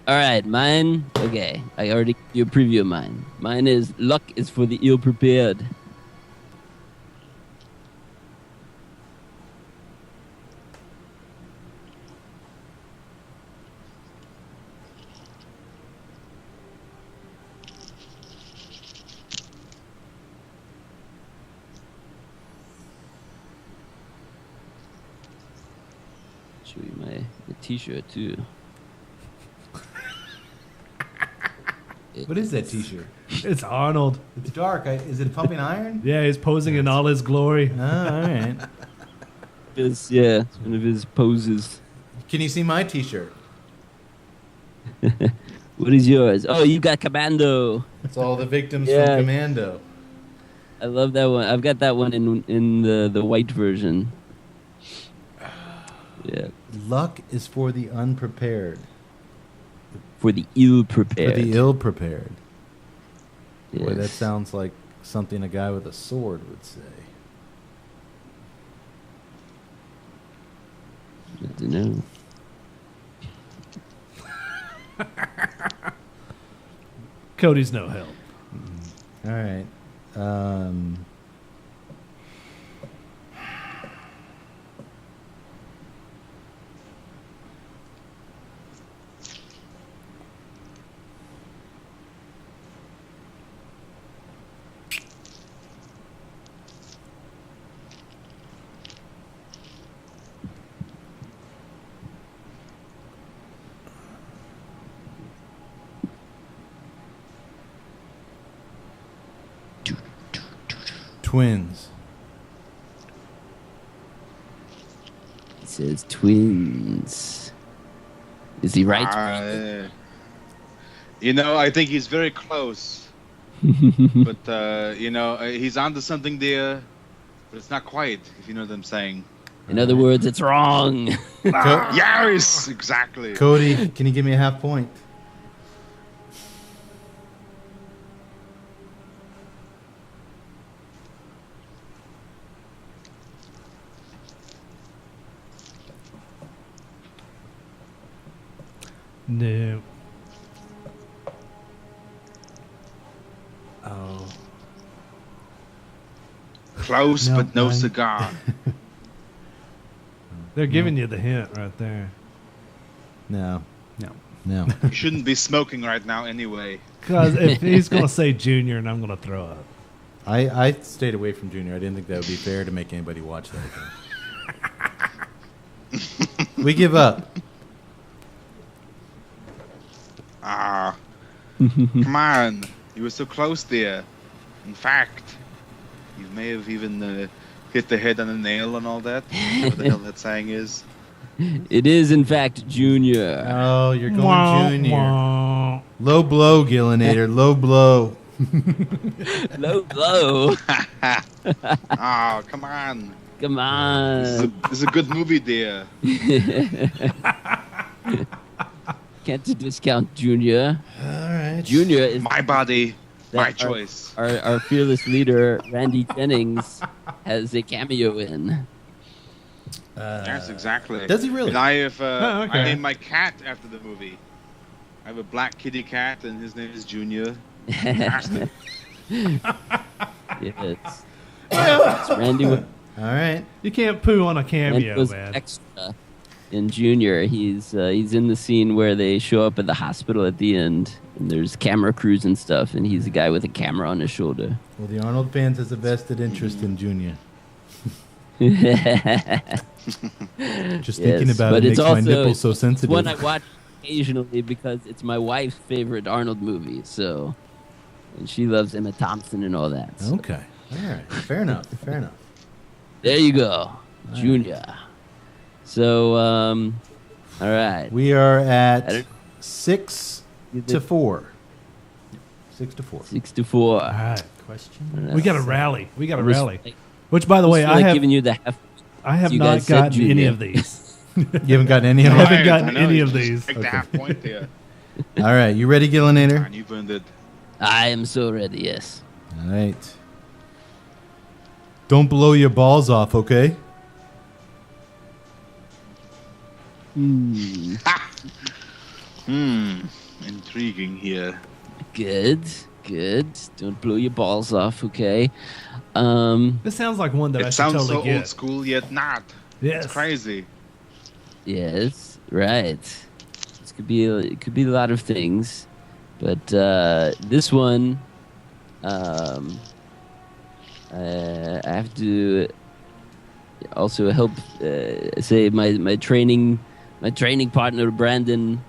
All right, mine. Okay, I already gave you a preview of mine. Mine is luck is for the ill prepared. Show you my T-shirt too. What is that T-shirt? It's Arnold. It's dark. Is it pumping iron? Yeah, he's posing in all his glory. Oh, all right. It's one of his poses. Can you see my T-shirt? What is yours? Oh, you got Commando. It's all the victims Yeah. from Commando. I love that one. I've got that one in the white version. Yeah, Luck is for the unprepared, for the ill for prepared. the ill-prepared. Boy, that Yes. sounds like something a guy with a sword would say. Good to know. Cody's no help. All right. twins. He says twins. Is he right? I think he's very close. But, he's onto something there, but it's not quite, if you know what I'm saying. In other words, it's wrong. Yes, exactly. Cody, can you give me a half point? No. Oh. Close, No, but no mine. cigar. They're giving you the hint right there. No. No. No. You shouldn't be smoking right now anyway. Because if he's going to say Junior, and I'm going to throw up. I stayed away from Junior. I didn't think that would be fair to make anybody watch that again. We give up. Come on. You were so close there. In fact, you may have even hit the head on a nail and all that. What the hell that saying is. It is, in fact, Junior. Oh, you're going Wah, Junior. wah. Low blow, Gillinator. Low blow. Low blow. Oh, come on. Come on. This is a good movie there. Can't discount Junior. All right. Junior is My body, my our- choice. Our fearless leader, Randy Jennings, has a cameo in. Yes, exactly. Does he really? And I have okay. I named my cat after the movie. I have a black kitty cat, and his name is Junior. Fantastic. Yes. It's Randy All right. You can't poo on a and cameo, was man. extra in Junior. He's in the scene where they show up at the hospital at the end, and there's camera crews and stuff, and he's a guy with a camera on his shoulder. Well, the Arnold fans has a vested interest in Junior. Just thinking about but it it's makes my also nipples so sensitive. one I watch occasionally because it's my wife's favorite Arnold movie. So, and she loves Emma Thompson and all that. So Okay. All right. Fair enough. Fair enough. there you go, Junior. So, all right. We are I at don't- 6 to 4. 6 to 4. 6-4. All right. Question. We got to rally. We got to I was rally. like- Which, by the way, was I have giving you the half. I have you not guys said gotten any Junior. of these. You haven't gotten any of I them? haven't gotten I know, any you of just these. Take the half point there. All right. You ready, Gillinator? And you've earned it. I am so ready. Yes. All right. Don't blow your balls off, okay? Intriguing here. Good. Good. Don't blow your balls off. Okay. This sounds like one that I It should sounds totally so get. old school, yet not. Yes. It's crazy. Yes, right. This could be a lot of things, but this one, I have to also help say my training partner Brandon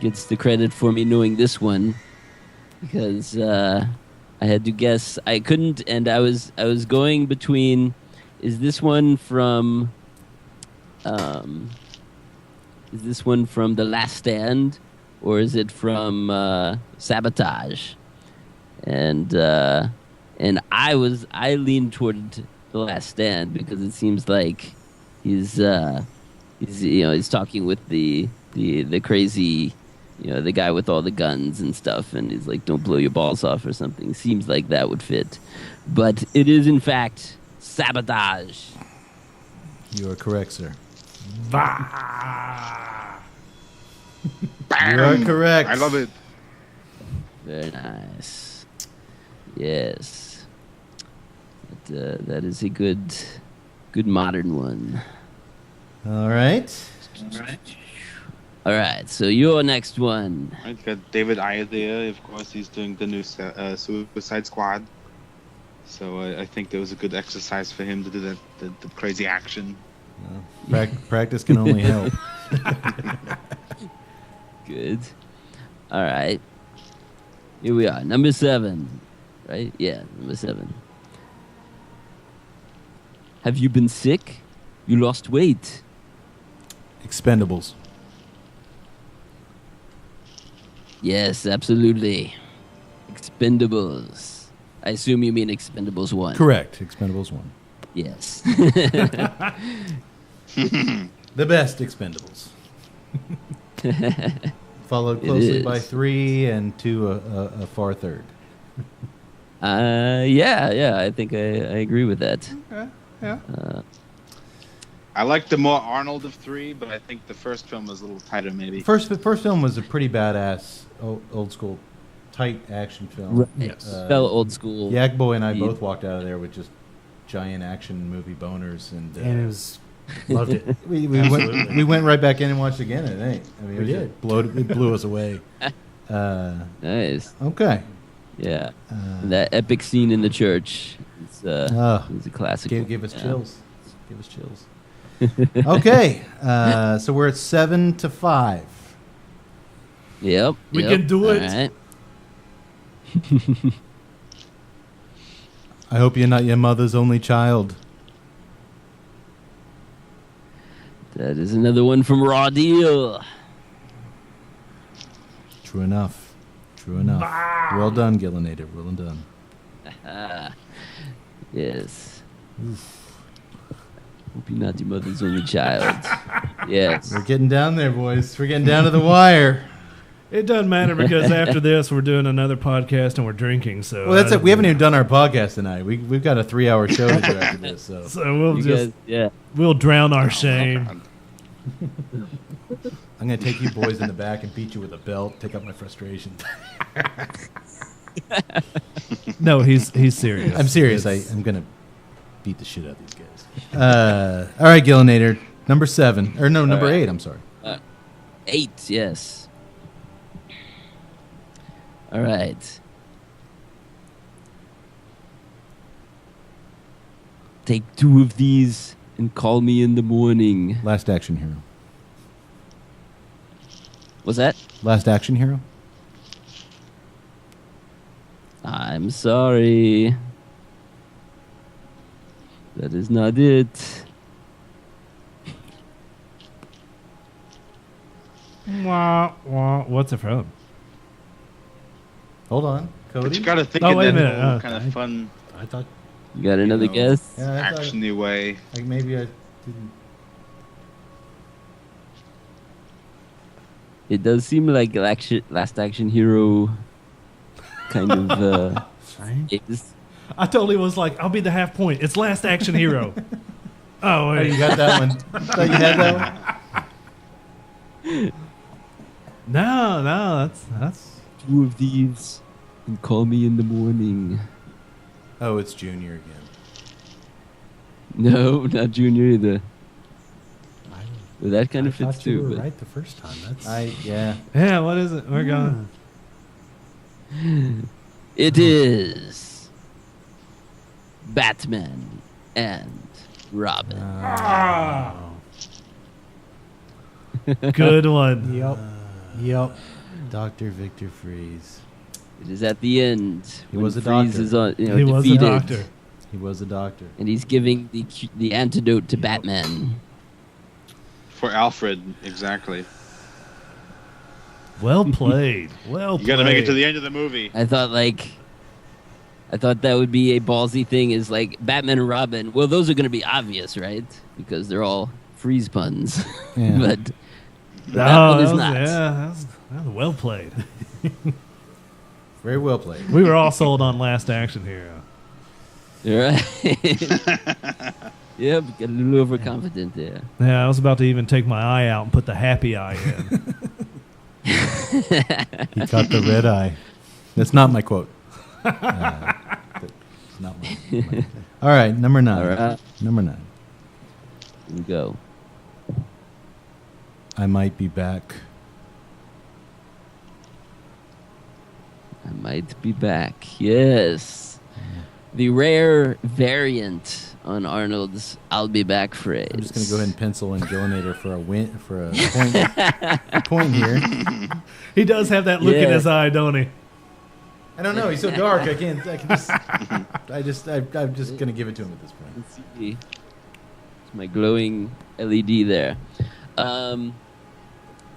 gets the credit for me knowing this one because I had to guess. I couldn't, and I was going between. Is this one from? Is this one from The Last Stand, or is it from Sabotage? And I leaned toward The Last Stand because it seems like he's talking with the crazy, the guy with all the guns and stuff, and he's like, "Don't blow your balls off" or something. Seems like that would fit, but it is in fact Sabotage. You are correct, sir. Bah! Bam! You are correct. I love it. Very nice. Yes. But, that is a good modern one. All right. All right, so your next one. Right, got David Ayer there. Of course, he's doing the new Suicide Squad. So I think there was a good exercise for him to do the crazy action. Practice can only help. Good. All right. Here we are. Number 7. Right? Yeah, number 7. Have you been sick? You lost weight. Expendables. Yes, absolutely. Expendables. I assume you mean Expendables 1. Correct. Expendables 1. Yes. The best Expendables. Followed closely by 3 and 2 a far third. Yeah, I think I agree with that. Okay. Yeah. I like the more Arnold of 3, but I think the first film was a little tighter, maybe. First film was a pretty badass old school tight action film. Right. Yes. Fell old school. Yak Boy and I Yeah. both walked out of there with just giant action movie boners, and And it was loved it. we Absolutely. we went right back in and watched it again. I think. I mean, We it did. It blew us away. Nice. Okay. Yeah. And that epic scene in the church. It's a classic. Gave us Yeah. chills. Give us chills. Okay. So we're at 7-5. Yep. We yep. can do it. All right. I hope you're not your mother's only child. That is another one from Raw Deal. True enough. True enough. Well done, Gillinator. Well done. Yes. Hope you're not your mother's only child. Yes. We're getting down there, boys. We're getting down to the wire. It doesn't matter because after this, we're doing another podcast and we're drinking. So Well, that's it. We haven't even done our podcast tonight. We've got a 3-hour show to do after this. So So we'll You just guys, yeah. we'll drown our shame. I'm gonna take you boys in the back and beat you with a belt. Take out my frustration. No, he's serious. I'm serious. I'm gonna beat the shit out of these guys. All right, Gillinator. Number 7. Or no, number right. 8. I'm sorry. 8, yes. All right. Take 2 of these and call me in the morning. Last Action Hero. What's that? Last Action Hero. I'm sorry. That is not it. Wah, wah. What's it from? Hold on, But Cody. you got to think Oh, in wait a that minute. whole Oh, kind of fun, I thought You got another know, guess? Yeah, I thought- actiony way. like maybe I didn't. It does seem like Last Action Hero kind of right? is. I totally was like, I'll be the half point. It's Last Action Hero. Oh, Oh, wait. you got that one. I thought you had that one. No, that's 2 of these and call me in the morning. Oh, it's Junior again. No, not Junior either. Well, that kind I of fits thought you too. were But right the first time. That's Yeah. yeah. What is it? We're going. it is Batman and Robin. Good one. Yep. Dr. Victor Freeze. It is at the end. He when was a Freeze doctor. is on, He was a defeated, doctor. He was a doctor. and he's giving the antidote to Batman. For Alfred, exactly. Well played. Well played. You got to make it to the end of the movie. I thought that would be a ballsy thing. Is like Batman and Robin. Well, those are going to be obvious, right? Because they're all Freeze puns. Yeah. But Oh, that one is was, not. Yeah, that was well played. Very well played. We were all sold on Last Action Hero. Right. Yep, got a little overconfident there. Yeah, I was about to even take my eye out and put the happy eye in. He caught the red eye. That's not my quote. It's not my. All right, number 9. All right. Number 9. Here we go. I might be back. I might be back. Yes. The rare variant on Arnold's "I'll be back" phrase. I'm just going to go ahead and pencil in Gillinator for a point here. He does have that look in Yeah. his eye, don't he? I don't know. He's so dark. I can just. I'm just going to give it to him at this point. Let's see. my glowing LED there.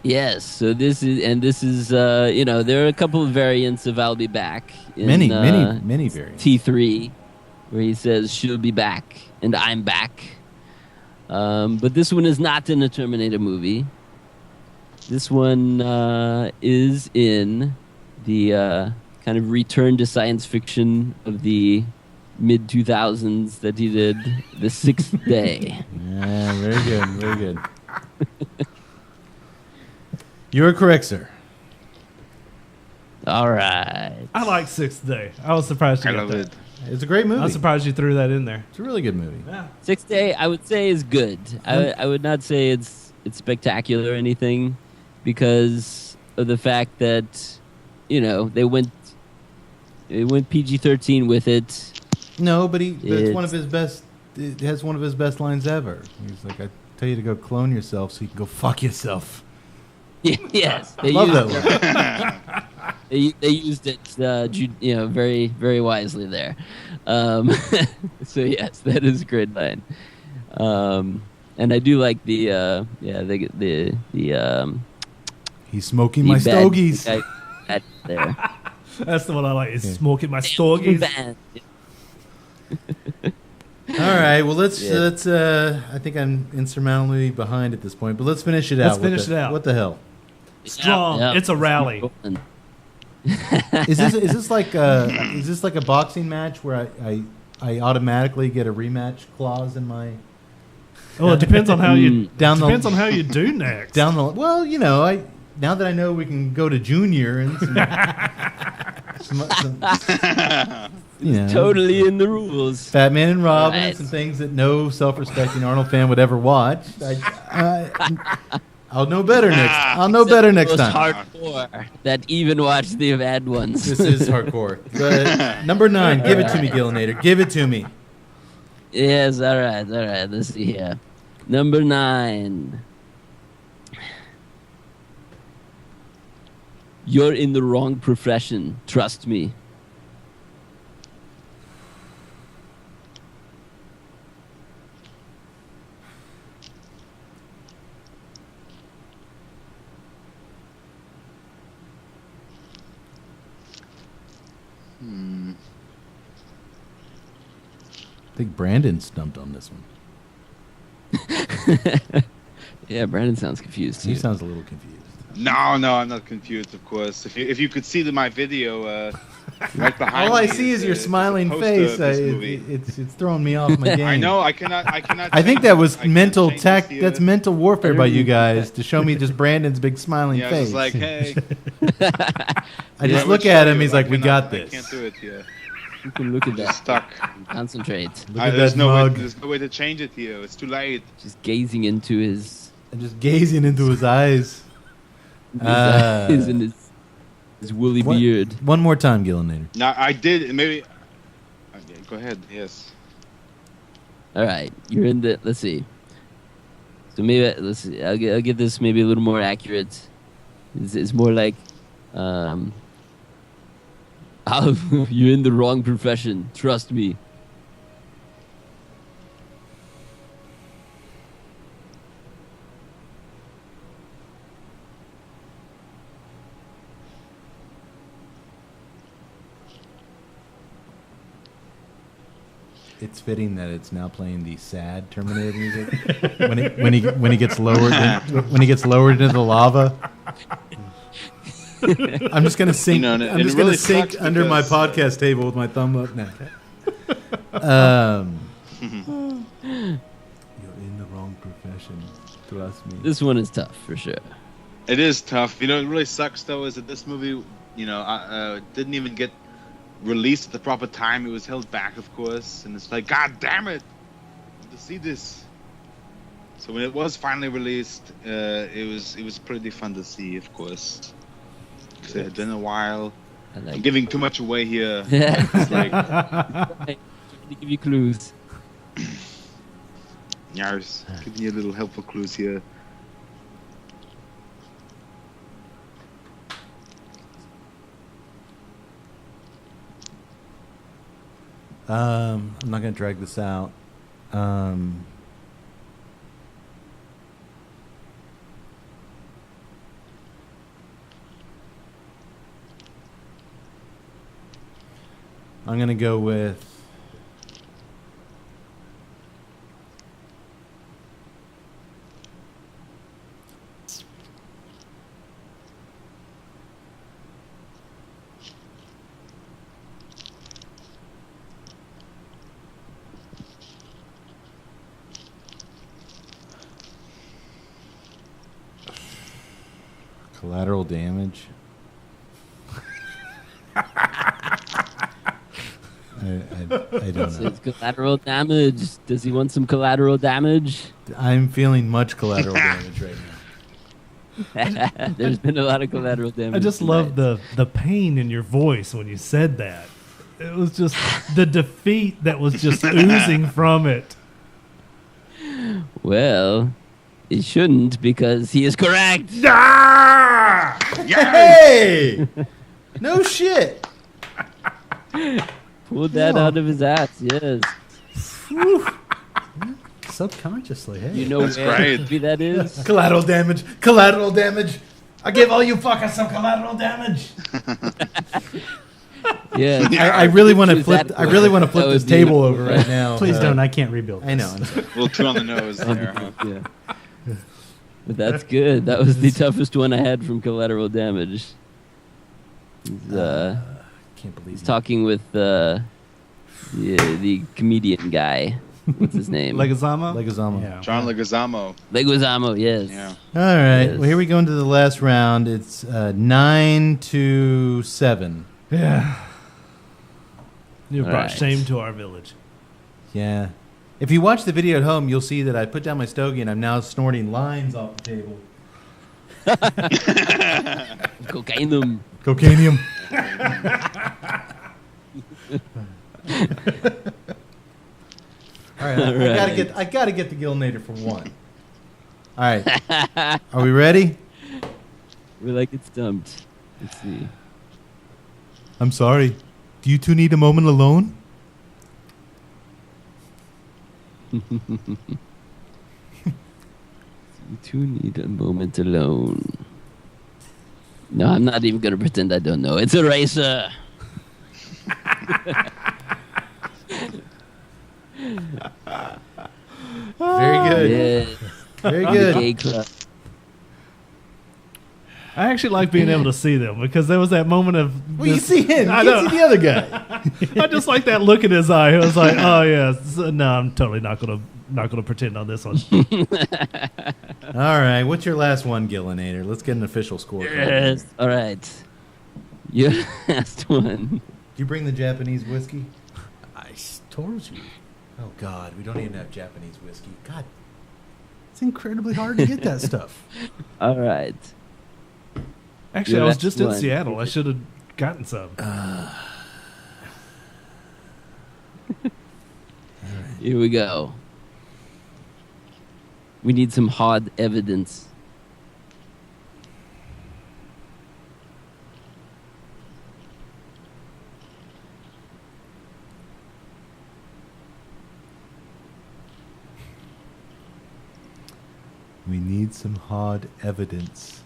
Yes, so this is there are a couple of variants of "I'll be back" in Many variants. T3, where he says she'll be back and I'm back. But this one is not in a Terminator movie. This one is in the kind of return to science fiction of the mid 2000s that he did, The Sixth Day. Yeah, very good, very good. You are correct, sir. All right. I like Sixth Day. I was surprised you I got love that. it. It's a great movie. I was surprised you threw that in there. It's a really good movie. Yeah. Sixth Day, I would say, is good. I would not say it's spectacular or anything, because of the fact that they went PG-13 with it. No, but it's one of his best. It has one of his best lines ever. He's like, "I tell you to go clone yourself, so you can go fuck yourself." Yes, Love that one. they used it, very very wisely there. So yes, that is a great line. And I do like the He's smoking my stogies. There. That's the one I like. Is smoking my stogies. All right, well let's. I think I'm insurmountably behind at this point, but let's finish it out. Let's finish it out. What the hell? Strong. Yeah. It's a rally. Is this like a boxing match where I automatically get a rematch clause in my Well, it depends on how you depends on how you do next. well, now that I know we can go to junior and some Totally in the rules. Batman and Robin and Right. some things that no self-respecting Arnold fan would ever watch. I'll know better next. I'll know better next time. Hardcore that even watch the bad ones. This is hardcore. But number 9, give it to me, Gillinator. Give it to me. Yes, all right. Let's see here. Number 9. You're in the wrong profession. Trust me. I think Brandon stumped on this one. Yeah, Brandon sounds confused too. He sounds a little confused. No, I'm not confused. Of course, if you could see my video, right behind All I me see is your it's a smiling poster face. of this movie. It's throwing me off my game. I know. I cannot. I think that was mental tech. That's mental warfare by you guys to show me just Brandon's big smiling Yeah, face. it's like, hey. I just look at him. He's like, "We got this." I can't do it. Yeah, You can look at just that. stuck. Concentrate. Look at There's that no mug. way. There's no way to change it here. It's too late. Just gazing into his And just gazing into his eyes. eyes and his woolly What? beard. One more time, Gillinator. No, I did. Maybe. Okay, go ahead. Yes. All right, you're in the. Let's see. So maybe let's see. I'll get this maybe a little more accurate. It's more like, you're in the wrong profession. Trust me. It's fitting that it's now playing the sad Terminator music when he gets lowered into the lava. I'm just gonna sink. And I'm it just really gonna sink sucks under my because, podcast table with my thumb up now. You're in the wrong profession. Trust me. This one is tough for sure. It is tough. It really sucks though, is that this movie, didn't even get released at the proper time. It was held back, of course, and it's like, God damn it, to see this. So when it was finally released, it was pretty fun to see, of course. 'Cause it had been a while. I'm giving too much away here. It's like, Trying to give you clues. Yars, giving you little helpful clues here. I'm not gonna drag this out. I'm going to go with... Collateral damage. I don't So know. it's collateral damage. Does he want some collateral damage? I'm feeling much collateral damage right now. There's been a lot of collateral damage. I just love the pain in your voice when you said that. It was just the defeat that was just oozing from it. Well, it shouldn't because he is correct. Hey! No shit! Pulled that out of his ass. Yes. Subconsciously, hey. You know That's where great. movie that is? Collateral damage. Collateral damage. I give all you fuckers some collateral damage. Yeah. I really want to Choose flip. that I really want to flip That this would be- table over right now. Please don't. I can't rebuild. I know. this. I'm sorry. A little too on the nose there, huh? Yeah. But that's good. That was the toughest one I had from collateral damage. He's, Can't believe he's you. talking with the comedian guy. What's his name? Leguizamo? Leguizamo. Yeah. John Leguizamo. Leguizamo, yes. Yeah. All right. Yes. Well, here we go into the last round. It's 9-7. Yeah. You All brought right. shame to our village. Yeah. If you watch the video at home, you'll see that I put down my stogie and I'm now snorting lines off the table. Cocainum. Cocainium. All right. I gotta get the Gillinator for one. All right. Are we ready? We're like it's dumped. Let's see. I'm sorry. Do you two need a moment alone? You two need a moment alone. No, I'm not even gonna pretend I don't know. It's a racer. Very good. Yeah. Very The good. gay club. I actually like being able to see them because there was that moment of. Well, you this- see him. I You know. can't see the other guy. I just like that look in his eye. It was like, oh yeah, no, I'm totally not gonna pretend on this one. All right. What's your last one, Gillinator? Let's get an official score. Yes. All right. Your last one. Do you bring the Japanese whiskey? I told you. Oh, God. We don't even have Japanese whiskey. God. It's incredibly hard to get that stuff. All right. Actually, Your I was last just in one. Seattle. I should have gotten some. Here we go. We need some hard evidence. We need some hard evidence.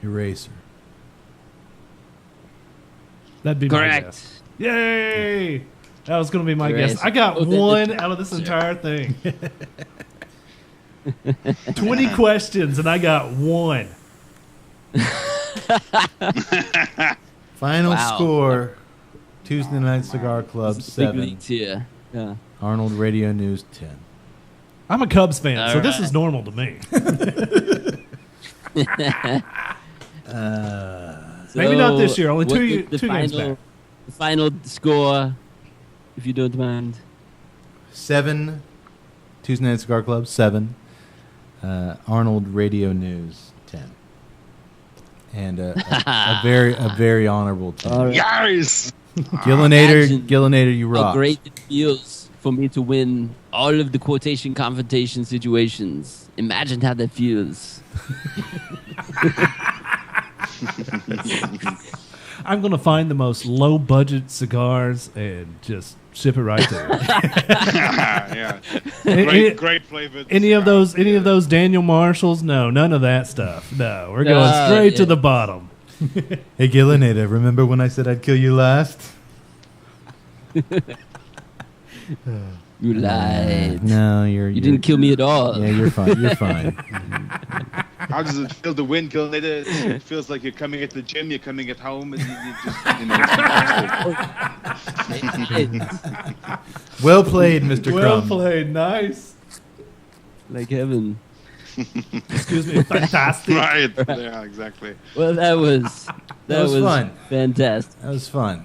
Eraser. That'd be my Correct. guess. Yay! That was going to be my Erase. guess. I got Oh, one out of this entire thing. 20 questions, and I got one. Final Wow. score. Tuesday Night Cigar Club Big 7. leagues here. Yeah. Arnold Radio News 10. I'm a Cubs fan, All so this right. is normal to me. Maybe not this year, only what two is ye- the two games back. The final score, if you don't mind. 7. Tuesday Night Cigar Club 7. Arnold Radio News 10. And a very honorable 10. All right. Yes! Gillinator, Imagine you How rock. great it feels for me to win all of the quotation confrontation situations. Imagine how that feels. I'm going to find the most low budget cigars and just ship it right to you. Yeah. Any- Great flavored. Any of cigars. those Daniel Marshalls? No, none of that stuff. No, we're going No, straight to yeah. the bottom. Hey, Gillinator, remember when I said I'd kill you last? You lied. No, You didn't kill me at all. Yeah, you're fine. You're fine. How does it feel to win, Gillinator? It feels like you're coming at the gym, you're coming at home, and you just, it's fantastic. Well played, Mr. Well Crumb. played. Nice. Like heaven. Excuse me. Fantastic. Right. Yeah, exactly. Well, that was was fun. Fantastic. That was fun.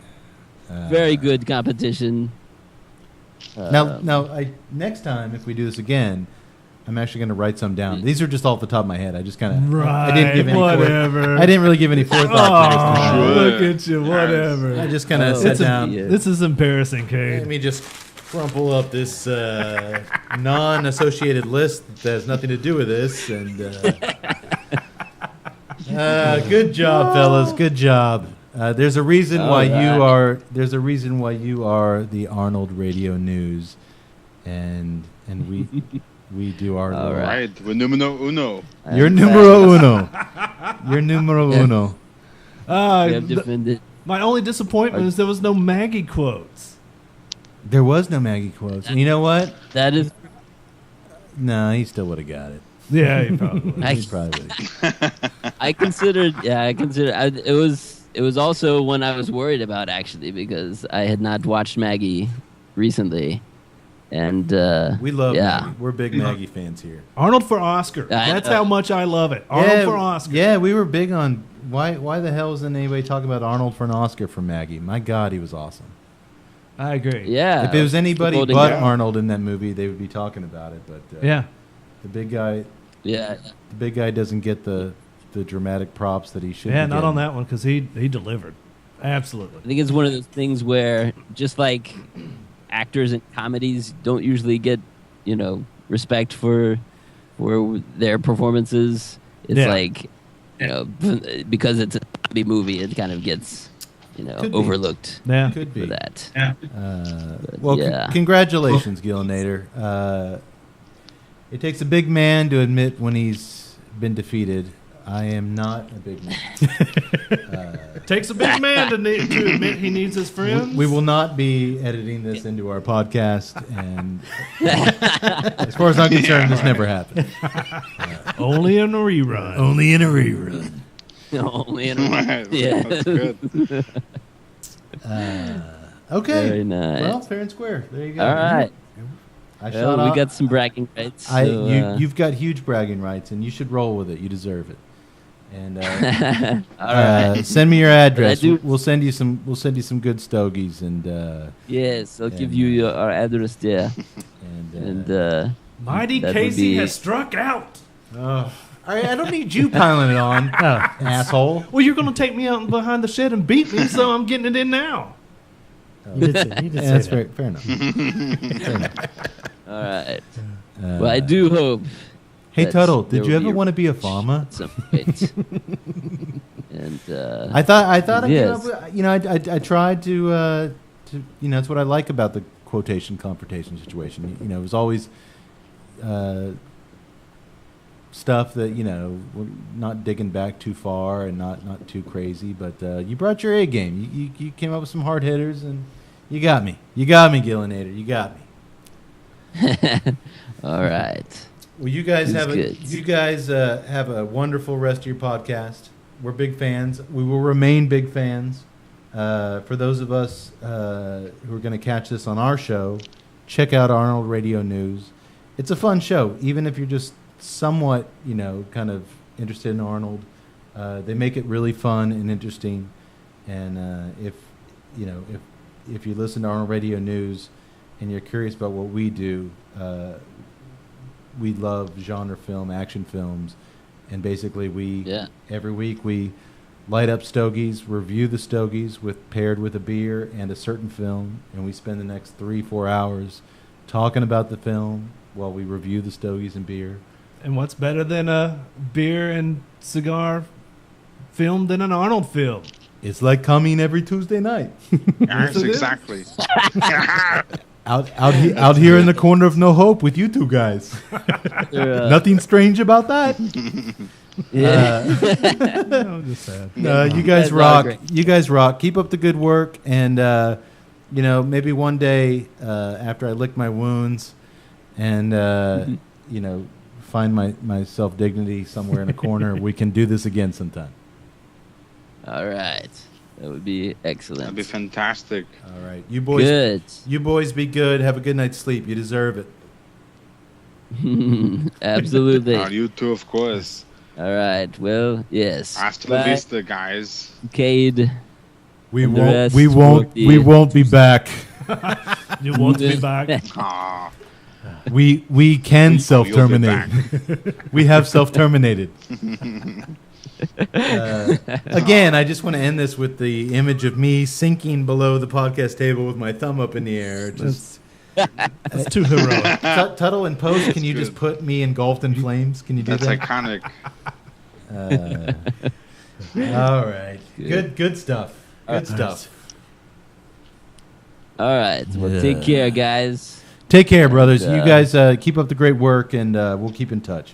Very good competition. Now, next time if we do this again, I'm actually going to write some down. These are just off the top of my head. I just kind of Right. I didn't give any whatever. I didn't really give any forethought to this tonight. Oh, Sure. look at you. Whatever. I just kind of Oh, sat that's a- down. yeah. This is embarrassing, Let Cade. me just crumple up this non-associated list that has nothing to do with this. And good job, fellas. Good job. There's a reason All why you right. are. There's a reason why you are the Arnold Radio News, and we do our. All little- right. Right. We're numero uno. You're I'm numero uno. You're numero Yeah. uno. We have defended. My only disappointment is there was no Maggie quotes. There was no Maggie quotes. And you know what? That is. No, he still would have got it. Yeah, he probably would. I, He probably. I considered. It was also one I was worried about actually because I had not watched Maggie recently, and We love. Yeah. Maggie. We're big Maggie fans here. Arnold for Oscar. I That's know. how much I love it. Arnold for Oscar. Yeah, we were big on why the hell isn't anybody talking about Arnold for an Oscar for Maggie? My God, he was awesome. I agree. yeah. If it was anybody Golden but Girl. Arnold in that movie, they would be talking about it. But Yeah. the big guy doesn't get the dramatic props that he should. Yeah, be not getting. on that one because he delivered. Absolutely. I think it's one of those things where just like actors in comedies don't usually get, respect for their performances. It's Yeah. like, because it's a comedy movie, it kind of gets, Could be. overlooked Yeah. Could be. for that. Well, Yeah. congratulations, Gillinator. It takes a big man to admit when he's been defeated. I am not a big man. It takes a big man to admit he needs his friends. We will not be editing this into our podcast, and as far as I'm concerned, this never happened. Only in a rerun. Only in a rerun. Only in Right. Yeah. That's good. Okay. Very nice. Well, fair and square. There you go. All right. I Well, shot we off. got some bragging rights. So, You've got huge bragging rights, and you should roll with it. You deserve it. And all right. send me your address. do- We'll send you some. We'll send you some good stogies, and Yes, I'll give and, you our address there. and. And Mighty That would Casey be- has struck out. I don't need you piling it on, asshole. Well, you're going to take me out behind the shed and beat me, so I'm getting it in now. You did say Yeah, that's that. fair enough. Fair enough. all right. Uh, Well, I do hope. Hey, that Tuttle, there did you will ever be want to be a farmer? at some point. And I thought I came Yes. up with, I tried to that's what I like about the quotation confrontation situation. It was always stuff that we're not digging back too far and not too crazy. But you brought your A game. You came up with some hard hitters, and you got me. You got me, Gillinator. You got me. all right. Well, you guys It's good. have a wonderful rest of your podcast. We're big fans. We will remain big fans. For those of us who are going to catch this on our show, check out Arnold Radio News. It's a fun show, even if you're just somewhat, kind of interested in Arnold. They make it really fun and interesting. And if you listen to Arnold Radio News and you're curious about what we do, we love genre film, action films, and basically every week we light up stogies, review the stogies paired with a beer and a certain film, and we spend the next 3-4 hours talking about the film while we review the stogies and beer. And what's better than a beer and cigar film than an Arnold film? It's like coming every Tuesday night. Yes, exactly. Out here in the corner of no hope with you two guys. Nothing strange about that. I'm just sad. You guys are rock. great. You guys rock. Keep up the good work, and maybe one day after I lick my wounds, and find my self dignity somewhere in a corner, we can do this again sometime. All right. That would be excellent. That'd be fantastic. All right, you boys. Good. You boys be good. Have a good night's sleep. You deserve it. Absolutely. You too, of course. All right. Well, yes. Hasta la vista, guys. Cade. We And the won't. rest We won't. will be- We won't be back. You want to be back? Aw. We can You'll be self-terminate. We have self-terminated. Again, I just want to end this with the image of me sinking below the podcast table with my thumb up in the air. Just That's too heroic. Tuttle and Post, can you good. just put me engulfed in flames? Can you do That's that? iconic. All right. Good stuff. Good stuff. All right. Well, take care, guys. Take care, brothers. And, You guys keep up the great work, and we'll keep in touch.